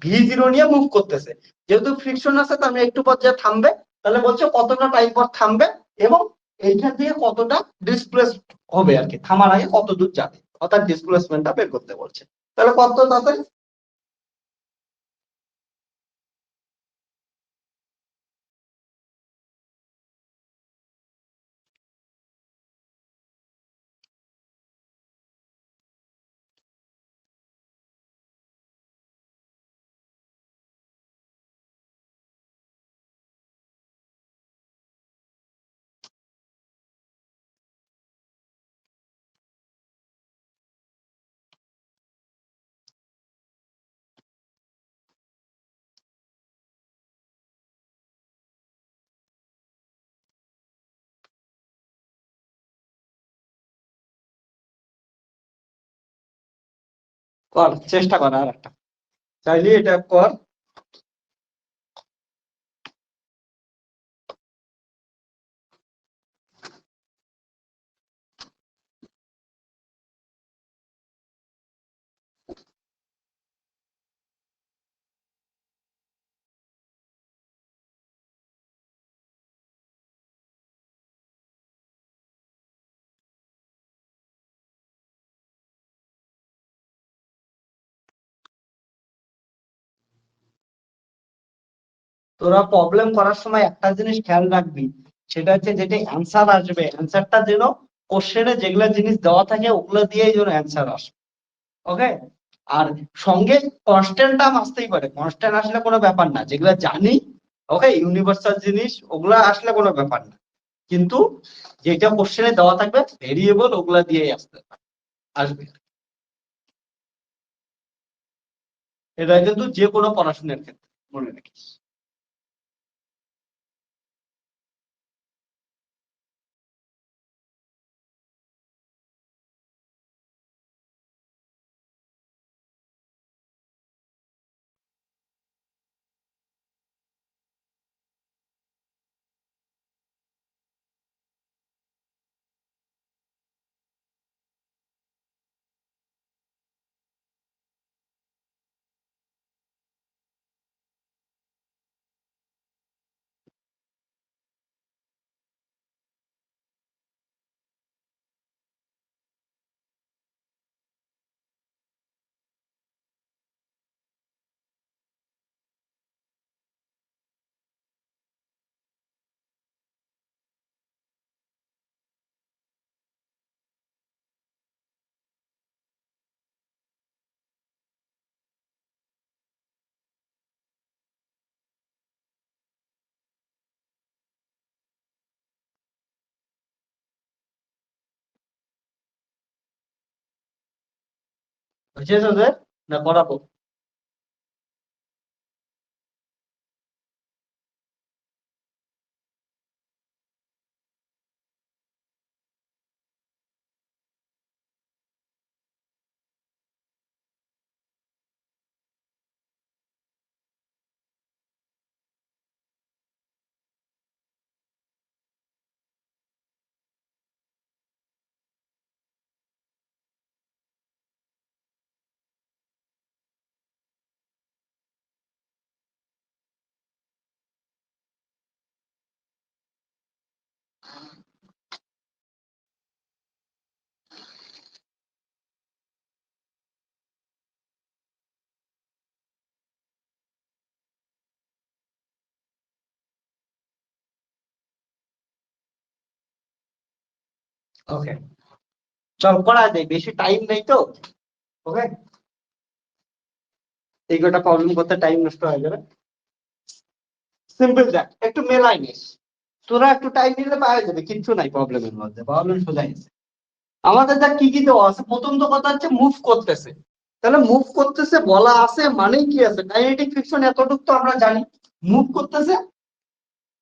v0 নিয়ে মুভ করতেছে, যেহেতু ফ্রিকশন আছে তার মানে একটু পর যে থামবে, তাহলে বলছে কতটা টাইম পর থামবে এবং এইখান থেকে কতটা ডিসপ্লেস হবে আর কি, থামার আগে কত দূর যাবে, অর্থাৎ ডিসপ্লেসমেন্টটা বের করতে বলছে। তাহলে কত তাড়াতাড়ি, কর চেষ্টা কর আর একটা, চাইলে এটা কর। তোরা প্রবলেম করার সময় একটা জিনিস খেয়াল রাখবি, সেটা হচ্ছে যেটা অ্যান্সার আসবে, অ্যান্সারটা যেন কোশ্চেনে যেগুলো জিনিস দেওয়া থাকে ওগুলো দিয়েই যেন অ্যান্সার আসে। ওকে, আর সঙ্গে কনস্ট্যান্ট টার্ম আসতেই পারে, কনস্ট্যান্ট আসলে কোনো ব্যাপার না, যেগুলো জানি ওকে ইউনিভার্সাল জিনিস ওগুলা আসলে কোনো ব্যাপার না, কিন্তু যেটা কোশ্চেনে দেওয়া থাকবে ভেরিয়েবল ওগুলা দিয়েই আসবে। এটা কিন্তু যে কোনো পড়াশোনার ক্ষেত্রে মনে রাখিস। শেষ হচ্ছে না করাবো? ওকে, চল করা যায়, বেশি টাইম নেই তো। ওকে, এই কটা প্রবলেম করতে টাইম নষ্ট হয়ে যাবে। সিম্পল দেখ, একটু মেলাই নিস, তোরা একটু টাইম নিলে পাওয়া যাবে, কিছু নাই প্রবলেমের মধ্যে, প্রবলেম সোজা আছে। আমাদের দেখ কি কি দেওয়া আছে, প্রথম তো কথা হচ্ছে মুভ করতেছে। তাহলে মুভ করতেছে বলা আছে মানেই কি আছে, কাইনেটিক ফ্রিকশন এতটুকু তো আমরা জানি। মুভ করতেছে,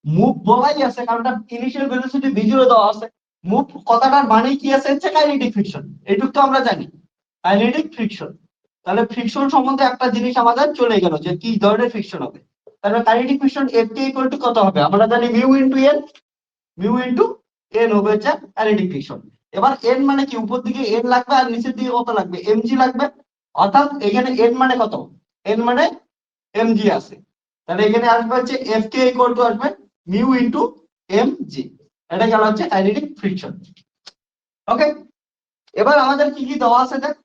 মুভ বলাই আছে, কারণ ইনিশিয়াল ভেলোসিটি v0 দেওয়া আছে। মুভ কথাটার মানে কি আছে হচ্ছে কাইনেটিক ফ্রিকশন, এইটুকু তো আমরা জানি, কাইনেটিক ফ্রিকশন। তাহলে ফ্রিকশন সম্বন্ধে একটা জিনিস আমাদের চলে গেল যে কি ধরনের ফ্রিকশন হবে। তাহলে kinetic friction F K equal to কত হবে, আমরা জানি mu into N, mu into N হবে হচ্ছে কাইনেটিক ফ্রিকশন। এবার এন মানে কি, উপর দিকে এন লাগবে আর নিচের দিকে কত লাগবে, এমজি লাগবে। অর্থাৎ এখানে এন মানে কত, এন মানে এমজি আছে। তাহলে এখানে আসবে হচ্ছে এফ কে ইকুয়াল টু আসবে মিউ ইনটু এম জি। এটা গেল হচ্ছে কাইনেটিক ফ্রিকশন। ওকে, এবার আমাদের কি কি দেওয়া আছে দেখ,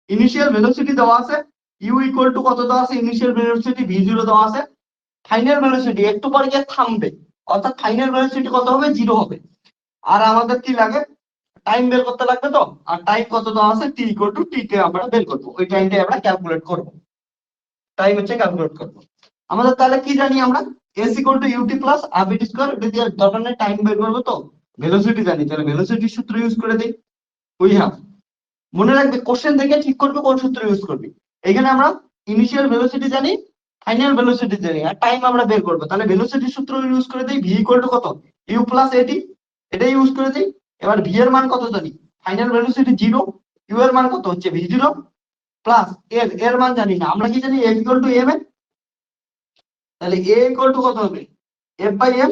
ইনিশিয়াল ভেলোসিটি দেওয়া আছে, ইউ ইকুয়াল টু কত দেওয়া আছে, ইনিশিয়াল ভেলোসিটি v0 দেওয়া আছে। ফাইনাল ভেলোসিটি একটু পরে গিয়ে থামবে, অর্থাৎ ফাইনাল ভেলোসিটি কত হবে, 0 হবে। আর আমাদের কি লাগে, টাইম বের করতে লাগবে তো, আর টাইম কত দেওয়া আছে, টি ইকুয়াল টু টি কে আমরা বের করবো, ওই টাইমটাই আমরা ক্যালকুলেট করবো, টাইম হচ্ছে ক্যালকুলেট করবো। আমাদের তাহলে কি জানি আমরা, s equal to u t plus আরবিটি স্কয়ার, এটা দিয়ে দরকার নেই, টাইম বের করবো তো, ভেলোসিটি জানি, তাহলে ভেলোসিটির সূত্র ইউজ করে দিই। উই হ্যাভ, মনে রাখবে কোশ্চেন থেকে ঠিক করবে কোন সূত্র ইউজ করবি। এখানে আমরা ইনিশিয়াল ভেলোসিটি জানি, ফাইনাল ভেলোসিটি জানি, আর টাইম আমরা বের করবো, তাহলে ভেলোসিটির সূত্র ইউজ করে দিই, ভি ইকুয়াল টু কত, ইউ প্লাস এটি, এটা ইউজ করে দিই। এবার ভি এর মান কত জানি, ফাইনাল ভেলোসিটি 0, ইউ এর মান কত হচ্ছে v0 প্লাস এর এর মান জানি না, আমরা কি জানি এফ ইকুয়াল টু এম এ, তাহলে এ ইকুয়াল টু কত হবে, এফ বাই এম।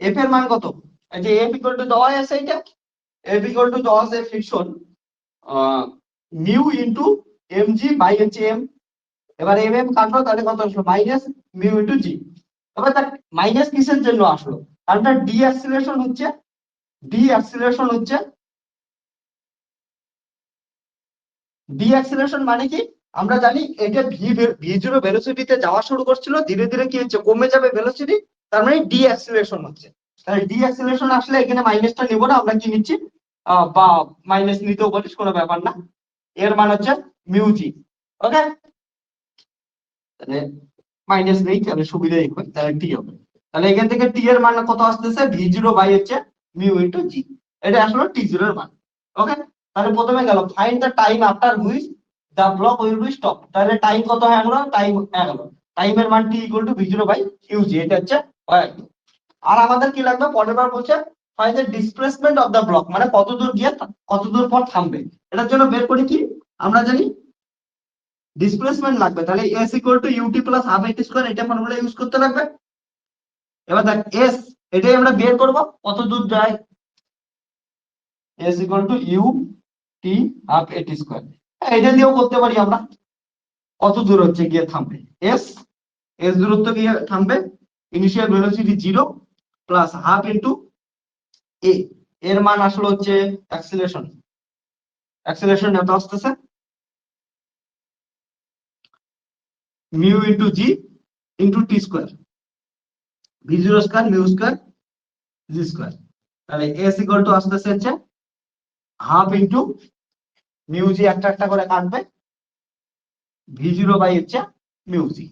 এফ এর মান কত, এই যে এফ ইকুয়াল টু দেওয়া আছে, এটা এফ ইকুয়াল টু দেওয়া আছে friction mu into m g by হচ্ছে এম। এবার এম এম কাটলো, তাহলে কত আসলো, মাইনাস মিউ ইনটু জি। এবার তার মাইনাস কিসের জন্য আসলো, কারণ তার ডি অ্যাক্সিলারেশন হচ্ছে, ডি অ্যাক্সিলারেশন হচ্ছে, ডি অ্যাক্সিলারেশন মানে কি, আমরা জানি এটা v0 ভেলোসিটিতে যাওয়া শুরু করছিল, ধীরে ধীরে কি হচ্ছে, কমে যাবে ভেলোসিটি, তার মানে ডি অ্যাক্সিলারেশন হচ্ছে। তাহলে ডি অ্যাক্সিলারেশন আসলে এখানে মাইনাসটা নিব না, আমরা কি নিচ্ছি, বা মাইনাস নিতেও পারিস, কোনো ব্যাপার না, এর মান হচ্ছে মিউ জি। ওকে, তাহলে মাইনাস নেই, তাহলে সুবিধাই হয়, তাহলে টি হবে। তাহলে এখান থেকে টি এর মান কত আসতেছে, v0 বাই হচ্ছে মিউ ইনটু জি, এটা আসলে t0 এর মান। ওকে, তাহলে প্রথমে গেল find the time after which the block will be stop, তাহলে টাইম কত হয়ে গেল, টাইম হয়ে গেল, টাইমের মান t equal to v0 by u g, এটা হচ্ছে হয়ে গেল। আর আমাদের কি লাগবে, পরের বার বলছে find the displacement of the block, মানে কত দূর গিয়ে কত দূর পর থামবে। এটার জন্য বের করি কি, আমরা জানি ডিসপ্লেসমেন্ট লাগবে, তাহলে s equal to u t plus half a t square, এটা ফর্মুলা ইউজ করতে লাগবে। এবার দেখ s, এটাই আমরা বের করব কত দূর যায়, s equal to U T half a t square, এটা দিয়েও করতে পারি আমরা, কত দূর হচ্ছে গিয়ে থামবে, s, s দূরত্ব গিয়ে থামবে, initial velocity 0 plus half into a, এর মান আসলে হচ্ছে অ্যাক্সিলারেশন, অ্যাক্সিলারেশন এত আসতেছে mu into g into t square, v0 square mu square g square. তাহলে s ইকুয়াল টু আসতেছে হচ্ছে হাফ ইনটু মিউ জি, একটা একটা করে কাটবে, v0 বাই হচ্ছে মিউ জি,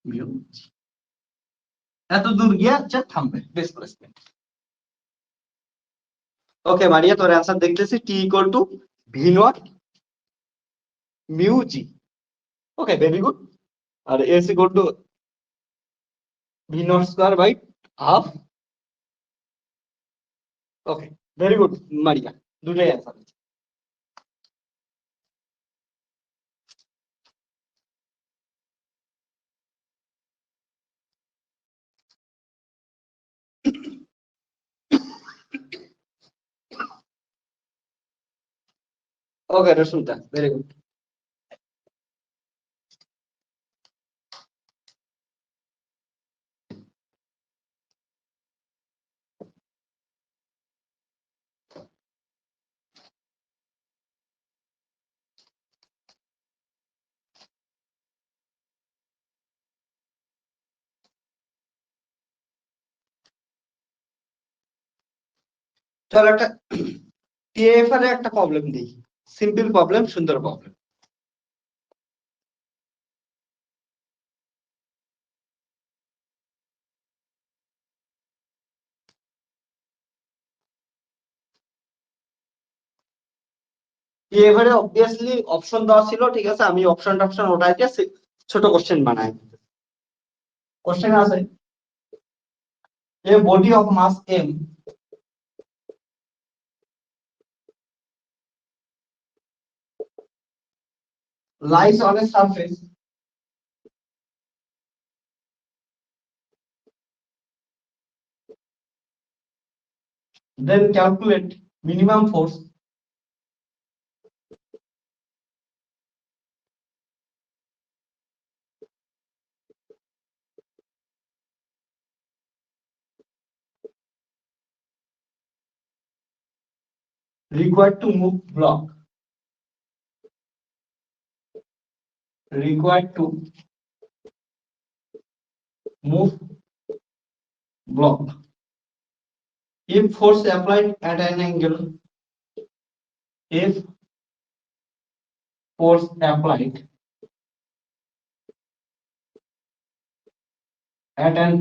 মিউ জি, এত দূর গিয়ে হচ্ছে থামবে ডিসপ্লেসমেন্ট। ওকে মারিয়া, তোর অ্যান্সার দেখতেছি, t equal to v naught mu g. Okay, very good. আর s equal to v naught square by half. Okay, very good Maria, দুটোই অ্যান্সার। ওকে রসুনটা, ভেরি গুড। চল একটা টিএফআর এর একটা প্রবলেম দিই, সিম্পল প্রবলেম, সুন্দর প্রবলেম। টিএফআর এ obviously option দেওয়া ছিল, ঠিক আছে, আমি অপশন ওটাই দিয়ে ছোট কোশ্চেন বানাই। কোশ্চেন আছে, a body of mass m lies on a surface then calculate minimum force required to move block, required to move block if force applied at an angle, if force applied at an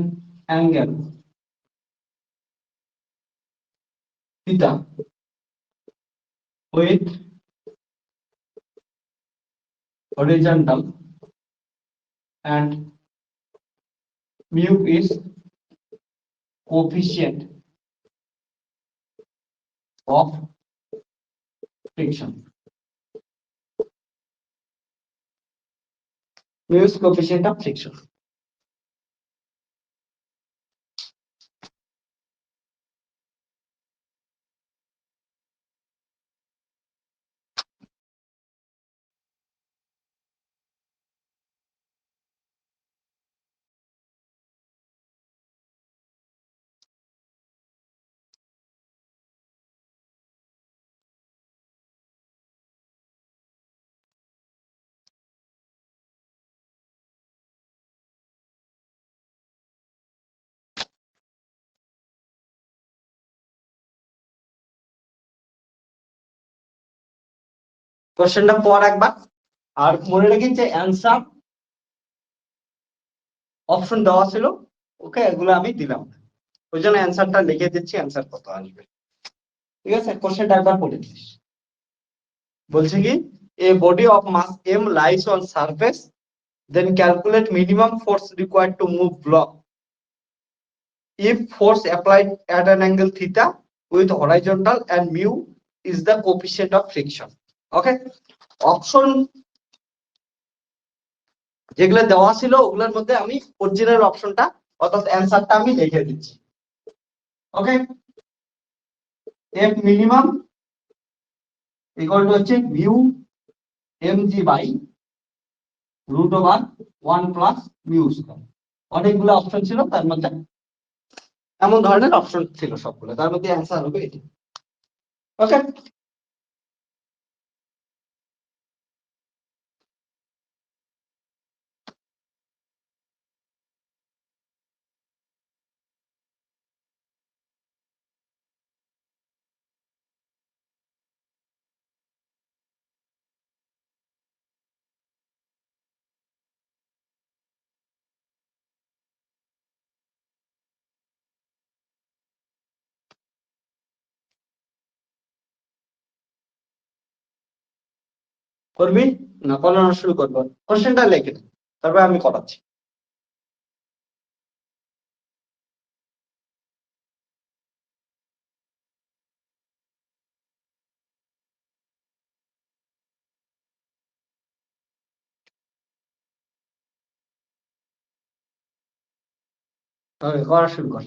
angle theta with horizontal and mu is coefficient of friction, mu is coefficient of friction। কোশ্চেনটা পর একবার, আর মনে রাখি যে answer option দেওয়া ছিল, ওকে, এগুলো আমি দিলাম, ওই জন্য অ্যান্সারটা লিখে দিচ্ছি, অ্যান্সার কত আসবে, ঠিক আছে। কোশ্চেনটা একবার পড়ে দিস। বলছে কি, a body of mass m lies on surface then calculate minimum force required to move block if force applied at an angle theta with horizontal and mu is the coefficient of friction। Okay, option যেগুলো দেওয়া ছিল ওগুলোর মধ্যে আমি original অপশনটা অর্থাৎ অ্যান্সারটা আমি লিখে দিচ্ছি। Okay, f minimum equal to হচ্ছে mu m g by root over 1 plus mu square. অনেকগুলো অপশন ছিল, তার মধ্যে এমন ধরনের অপশন ছিল সবগুলো, তার মধ্যে অ্যান্সার হবে এটি। ওকে, করবি না? করানো শুরু করবো, কোশ্চেনটা লেখে নে, তারপরে আমি করাচ্ছি। করা শুরু কর।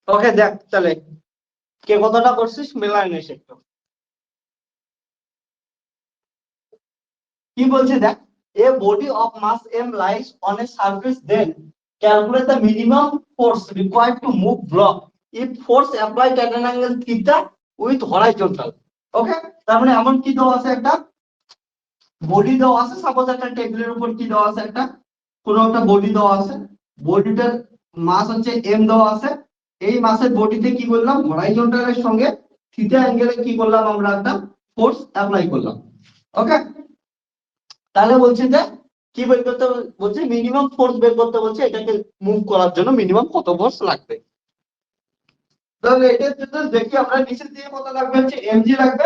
ওকে, দেখ তাহলে কে কতটা করছিস মেলায় নিস একটু। কি বলছে দেখ, a body of mass m lies on a surface then calculate the minimum force required to move block if force applied at an angle theta with horizontal. Okay, তার মানে এমন কি দেওয়া আছে, একটা বডি দেওয়া আছে, সাপোজ একটা টেবিলের উপর কি দেওয়া আছে, একটা কোনো একটা বডি দেওয়া আছে, বডিটার মাস হচ্ছে এম দেওয়া আছে, এই মাসের বডিতে কি করলাম, হরাইজন্টালের সঙ্গে থিটা অ্যাঙ্গেলে কি করলাম, আমরা একটা ফোর্স অ্যাপ্লাই করলাম। ওকে, তাহলে বলছে যে কি বের করতে বলছে, মিনিমাম ফোর্স বের করতে বলছে, এটাকে মুভ করার জন্য মিনিমাম কত ফোর্স লাগবে। তাহলে এটার জন্য দেখি আমরা নিচের দিকে কত লাগবে, হচ্ছে এমজি লাগবে,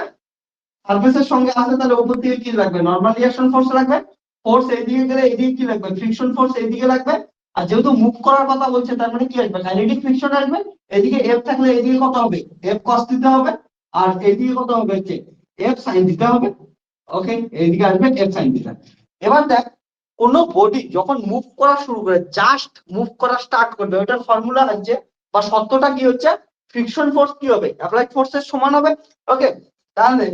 সারফেসের সঙ্গে আছে, তাহলে উপর দিকে কি লাগবে, নরমাল রিঅ্যাকশন ফোর্স লাগবে, ফোর্স এইদিকে গেলে এইদিকে কি লাগবে, ফ্রিকশন ফোর্স এইদিকে লাগবে, আর যেহেতু মুভ করার কথা বলছে তার মানে কি আসবে, কাইনেটিক ফ্রিকশন আসবে, এদিকে এফ থাকলে এইদিকে কত হবে, এফ কস দিতে হবে, আর এইদিকে কত হবে, হচ্ছে এফ সাইন দিতে হবে। ওকে, এইদিকে আসবে এফ সাইন দিতে। এবার দেখ, কোন বডি যখন মুভ করা শুরু করে, জাস্ট মুভ করা স্টার্ট করবে, ওটার ফর্মুলা হচ্ছে বা সত্যটা কি হচ্ছে, ফ্রিকশন ফোর্স কি হবে, অ্যাপ্লাইড ফোর্সের সমান হবে। ওকে, তাহলে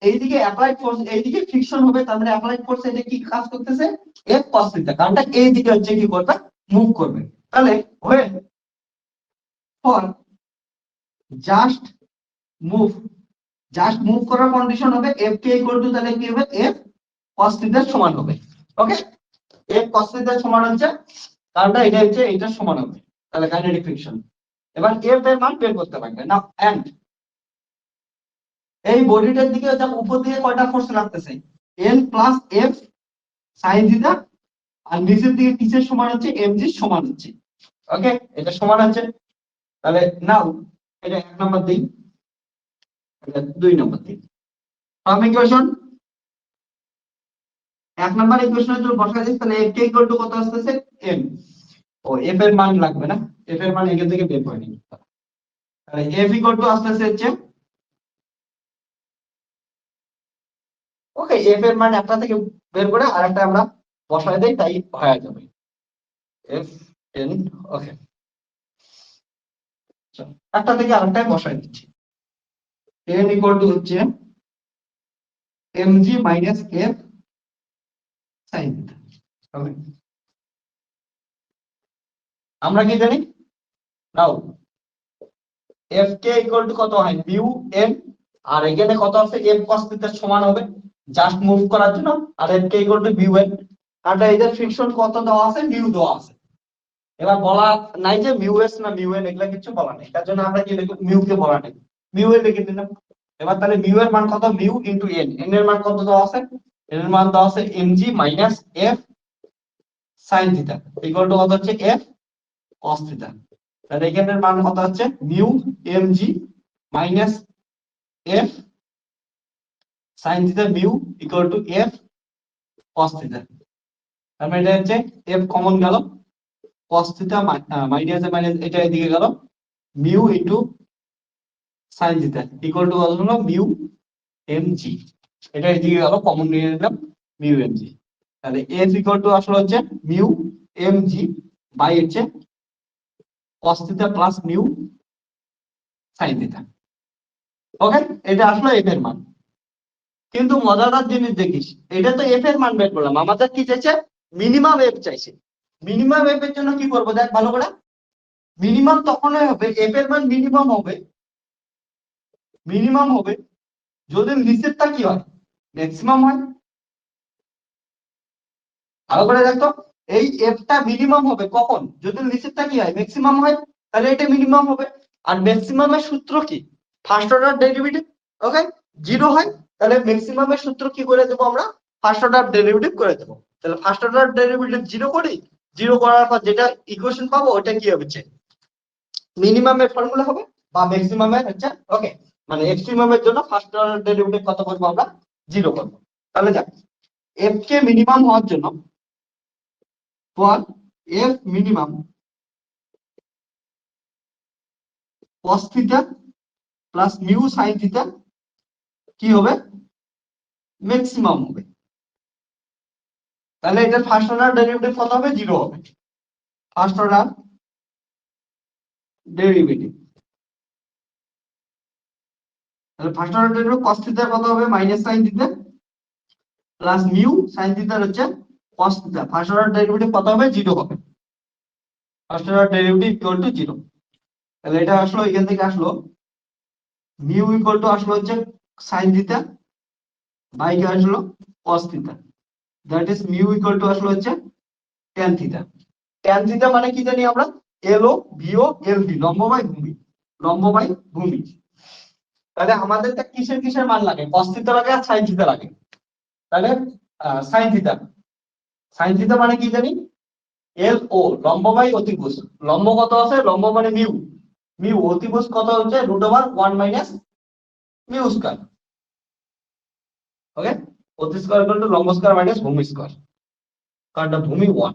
এইদিকে অ্যাপ্লাইড ফোর্স, এইদিকে ফ্রিকশন হবে, তার মানে অ্যাপ্লাইড ফোর্স এটা কি কাজ করতেছে, এফ কস থিটা, কারণটা এইদিকে হচ্ছে কি করবে, মুভ করবে। তাহলে when for just move, just move করার কন্ডিশন হবে এফ কে ইকুয়াল টু, তাহলে কি হবে, এফ কস থিটার সমান হবে। ওকে, এফ কস থিটার সমান হচ্ছে, কারণটা এটা হচ্ছে এটার সমান হবে, তাহলে কাইনেটিক ফ্রিকশন। এবার এফ এর মান বের করতে পারবে না, এন্ড এই বডিটার দিকে উপর দিকে কয়টা ফোর্স লাগতেছে, n plus f sine theta, আর নিচের দিকে কিসের সমান হচ্ছে, এমজি সমান হচ্ছে। ওকে, এটা সমান আছে, তাহলে নাও এটা 1 নাম্বার দিই, এটা 2 নাম্বার দিই। ফর্ম ইকুয়েশন 1 নাম্বার ইকুয়েশনে যদি বসাই দিই, তাহলে এফ কে ইকুয়াল টু কত আসতেছে, এম। ও এফ এর মান লাগবে না, এফ এর মান এখান থেকে বের করে নিই, তাহলে এফ ইকুয়াল টু আসতেছে হচ্ছে ওকে, এফ এর মান একটা থেকে বের করে আরেকটা আমরা বসায় দেই, তাই হয়ে যাবে এফ 10। ওকে, একটা থেকে আরেকটায় বসায় দিচ্ছি। 10 ইকুয়াল টু হচ্ছে mg minus F sine theta. আমরা কি জানি নাও এফ কে ইকুয়াল টু কত হয় মিউ এম, আর এখানে কত আছে এফ কস থিটার সমান হবে জাস্ট মুভ করার জন্য, আর এফ কে ইকুয়াল টু মিউ এম। কারণ এদের ফ্রিকশন কত দেওয়া আছে, মিউ দেওয়া আছে। এবার বলা নাই যে মিউ এস না মিউ এন, এগুলা কিছু বলা নেই, তার জন্য আমরা কি লিখব, মিউ কে বলা নেই, মিউ এ লিখে দিলাম। এবার তাহলে মিউ এর মান কত, মিউ ইনটু এন, এন এর মান কত দেওয়া আছে, এন এর মান দেওয়া আছে MG minus F sine theta equal to কত হচ্ছে এফ কস থিটা। তাহলে এখানের মান কত হচ্ছে mu MG minus F sine theta mu equal two F cos theta. তার মানে এটা হচ্ছে এফ কমন গেল, cos থিটা মাইনাস মাইনাস এটা এদিকে গেল, mu into sin theta equal to কত হলো মিউ এমজি, এটা এদিকে গেল কমন নিয়ে নিলাম মিউ এমজি। তাহলে f ইকুয়াল টু আসলে হচ্ছে মিউ এমজি বাই হচ্ছে cos theta plus mu sin theta. Okay, এটা আসলে f এর মান। কিন্তু মজাদার জিনিস দেখিস, এটা তো f এর মান বের করলাম, আমাদের কি চাইছে, মিনিমাম f চাইছে। মিনিমাম f এর জন্য কি করব দেখ ভালো করে, মিনিমাম তখনই হবে, এফ এর মান মিনিমাম হবে যদি নিচেরটা কি হয়, ম্যাক্সিমাম হয়। ভালো করে দেখো, এই এফটা মিনিমাম হবে কখন, যদি নিচেরটা কি হয়, ম্যাক্সিমাম হয়, তাহলে এটা মিনিমাম হবে। আর ম্যাক্সিমামের সূত্র কি, ফার্স্ট অর্ডার ডেরিভেটিভ। ওকে, জিরো হয়, তাহলে ম্যাক্সিমামের সূত্র কি করে দেবো আমরা, ফার্স্ট অর্ডার ডেরিভেটিভ করে দেবো। তাহলে ফার্স্ট অর্ডার ডেরিভেটিভ জিরো করি, জিরো করার পর যেটা ইকুয়েশন পাবো ওটা কি হবে, মিনিমামের ফর্মুলা হবে বা ম্যাক্সিমামের হচ্ছে। ওকে, মানে এক্সট্রিমামের জন্য ফার্স্ট অর্ডার ডেরিভেটিভ কত করবো আমরা, জিরো করবো। তাহলে দেখ এফ কে মিনিমাম হওয়ার জন্য for F minimum cos theta plus mu sin theta কি হবে, ম্যাক্সিমাম হবে। তাহলে এটা ফার্স্ট অর্ডার ডেরিভেটিভ কত হবে, জিরো হবে। ফার্স্ট অর্ডার ডেরিভেটিভ, তাহলে first order derivative cos theta কত হবে, minus sin theta plus mu sin theta হচ্ছে cos theta, first order derivative কত হবে, জিরো হবে। First order derivative equal to zero. তাহলে এটা আসলো, এখান থেকে আসলো মিউ ইকুয়াল টু আসলো হচ্ছে sin থিটা বাই কি আসলো cos theta, that is mu equal two আসলো হচ্ছে tan থিটা। tan থিটা মানে কি জানি আমরা, এলও বিয়োগ এলবি, লম্ব বাই ভূমি, লম্ব বাই ভূমি। তাহলে আমাদের কিসের কিসের মান লাগে, cos থিটা লাগে আর sin থিটা লাগে। তাহলে sin থিটা, sin থিটা মানে কি জানি এল ও, লম্ব বাই অতিভুজ, লম্ব কত আছে, লম্ব মানে মিউ, মিউ অতিভুজ কত হচ্ছে root over 1 minus mu square. Okay, অতি স্কয়ার ইকুয়াল টু লম্ব স্কয়ার মাইনাস ভূমি স্কয়ার, কারণটা ভূমি 1।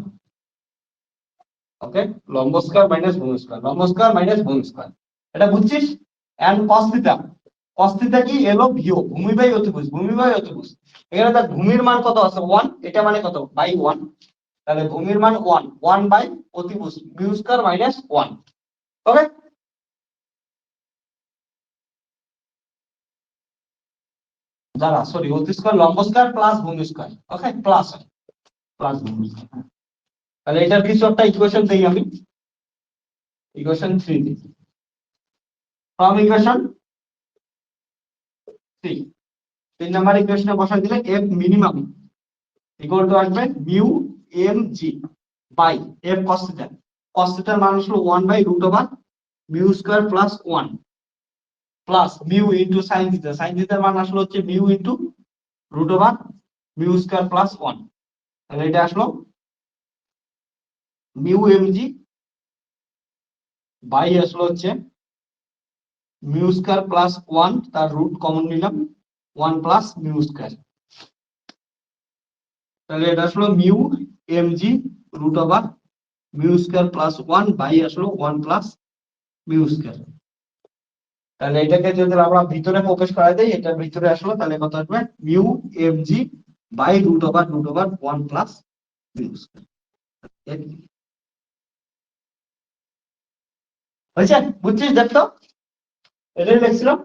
ওকে, লম্ব স্কয়ার মাইনাস ভূমি স্কয়ার, লম্ব স্কয়ার মাইনাস ভূমি স্কয়ার, এটা বুঝছিস। And cos theta, cos theta কি এলো বিয়োগ ভূমি বাই অতিভুজ, ভূমি বাই অতিভুজ। এখানে দেখ ভূমির মান কত আছে 1, এটা মানে কত বাই 1, তাহলে ভূমির মান 1, 1 বাই অতিভুজ মিউ স্কয়ার মাইনাস 1। ওকে, যারা সরি অতি স্কয়ার লম্ব স্কয়ার প্লাস ভূমি স্কয়ার, ওকে প্লাস হয়, প্লাস ভূমি স্কয়ার। তাহলে এটার কিছু একটা ইকুয়েশন দেই আমি, ইকুয়েশন 3 দিই, ফ্রম ইকুয়েশন 3, 3 নাম্বার ইকুয়েশনে বসাই দিলে এফ মিনিমাম ইকুয়াল টু আসবে mu m g by f cos theta, cos থিটার মান হলো 1 by root over mu square plus 1 plus mu into sin theta, sin থিটার মান আসলে হচ্ছে mu into root over mu square plus 1। তাহলে এটা আসলো মিউ এম জি বাই আসলো হচ্ছে মিউ স্কয়ার প্লাস 1, তার রুট কমন নিলাম 1 প্লাস মিউ স্কয়ার। তাহলে এটা আসলো mu m g root over mu square plus 1 by আসলো 1 প্লাস মিউ স্কয়ার। তাহলে এটাকে যদি আমরা ভিতরে প্রকাশ করা দেই, এটার ভিতরে আসলো, তাহলে কত আসবে mu f g by root over 1 plus mu square. হয়েছে? বুঝছিস? দেখতো এটাই লিখছিলাম,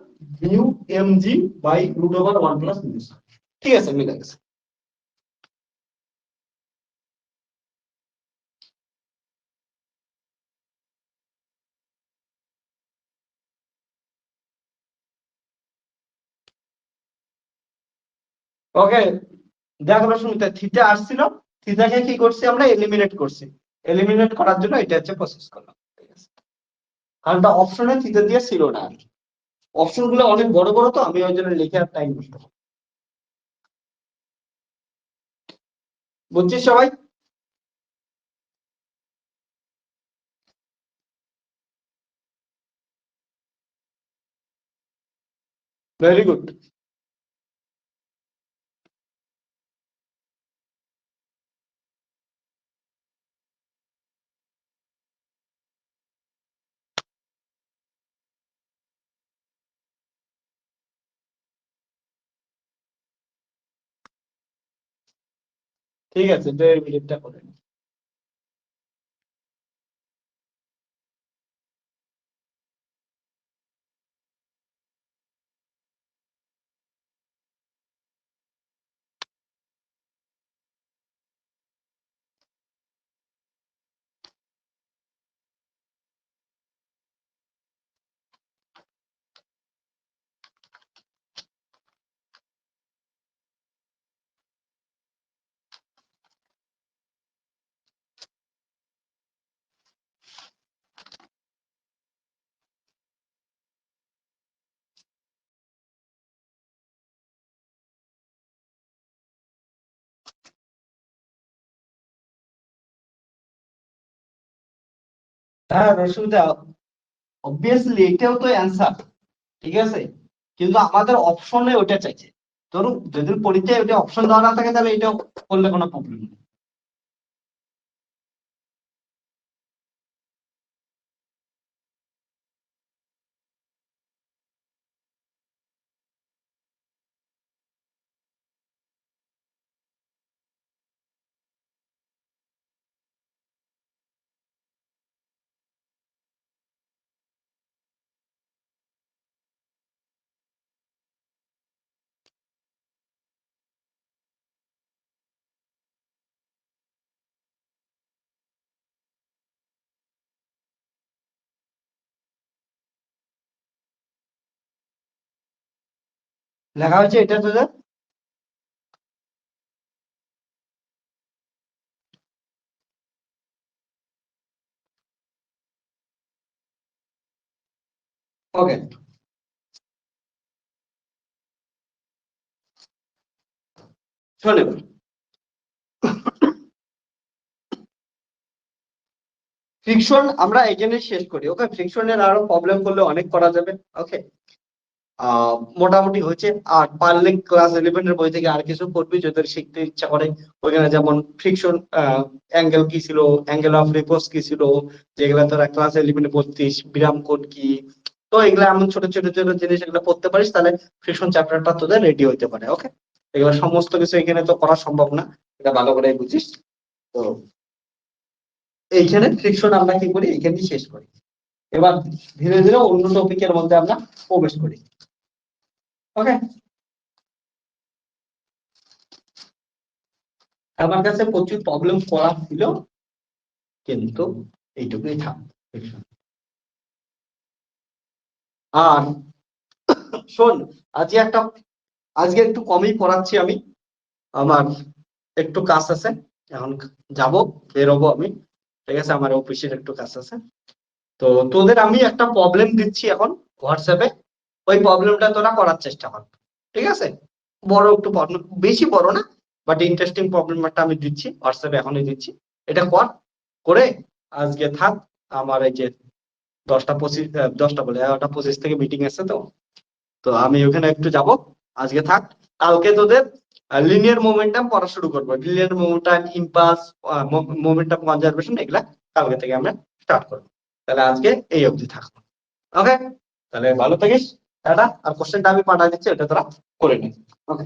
mu m g by root over 1 plus mu square. ঠিক আছে, মিলে গেছে। ওকে, দেখো সুমিতা, থিটা আসছিল, থিটাকে কি করছি আমরা, এলিমিনেট করছি। এলিমিনেট করার জন্য এটা হচ্ছে প্রসেস করলাম। ঠিক আছে, কারণ অপশনে থিটা দিয়ে ছিল না আর কি। অপশন গুলো অনেক বড় বড়, তো আমি ওই জন্য লিখে আর টাইম নষ্ট করব। বুঝছিস সবাই? Very good. ঠিক আছে, ডেরিভেটিভটা করে নিই। হ্যাঁ রসুদা, অবভিয়াসলি এটাও তো অ্যান্সার। ঠিক আছে, কিন্তু আমাদের অপশনে ওটা চাইছে। ধরুন যদি পরীক্ষায় ওটা অপশন দেওয়া না থাকে, তাহলে এটা করলে কোনো প্রবলেম নেই। লেখা হয়েছে এটা তোদের? ওকে, শোনে, ফ্রিকশন আমরা এখানে শেষ করি। ওকে, ফ্রিকশনের আরো প্রবলেম করলে অনেক করা যাবে। ওকে, মোটামুটি হয়েছে। আর পারলে ক্লাস 11 এর বই থেকে আর কিছু পড়বি যদি শিখতে ইচ্ছা করে। ওইখানে যেমন ফ্রিকশন অ্যাঙ্গেল কি ছিল, অ্যাঙ্গেল অফ রিপোজ কি ছিল, যেগুলা তোরা ক্লাস 11-এ পড়তিস, বিরাম কোণ কি। তো এগুলা এমন ছোট ছোট ছোট জিনিস, এগুলো পড়তে পারিস, তাহলে ফ্রিকশন চ্যাপ্টারটা তোদের রেডি হইতে পারে। ওকে, এগুলো সমস্ত কিছু এখানে তো করা সম্ভব না, এটা ভালো করে বুঝিস। তো এইখানে ফ্রিকশন আমরা কি করি, এখানেই শেষ করি। এবার ধীরে ধীরে অন্য টপিকের মধ্যে আমরা প্রবেশ করি। ওকে, আমার কাছে প্রচুর প্রবলেম করা ছিল, কিন্তু এইটুকুই থাক। আর শোন, আজকে একটু কমই পড়াচ্ছি আমি। আমার একটু কাজ আছে, এখন যাব, বেরোবো আমি। ঠিক আছে, আমার অফিসের একটু কাজ আছে। তো তোদের আমি একটা প্রবলেম দিচ্ছি এখন হোয়াটসঅ্যাপে, ওই প্রবলেমটা তোরা করার চেষ্টা কর। ঠিক আছে, বড় একটু প্রবলেম, বেশি বড় না, বাট ইন্টারেস্টিং প্রবলেম একটা আমি দিচ্ছি হোয়াটসঅ্যাপে, এখনই দিচ্ছি। এটা কর, করে আজকে থাক। আমার এই যে 10টা 25, 10টা বলে 11টা 25 থেকে মিটিং আছে, তো তো আমি ওখানে একটু যাব। আজকে থাক, কালকে তোদের লিনিয়ার মোমেন্টাম পড়া শুরু করবো। Linear momentum, impulse, momentum conservation, এগুলা কালকে থেকে আমরা স্টার্ট করবো। তাহলে আজকে এই অবধি থাকবো। ওকে। তাহলে ভালো থাকিস, টাটা। আর কোশ্চেনটা আমি পাঠিয়ে দিচ্ছি, ওটা তোরা করে নিস। ওকে।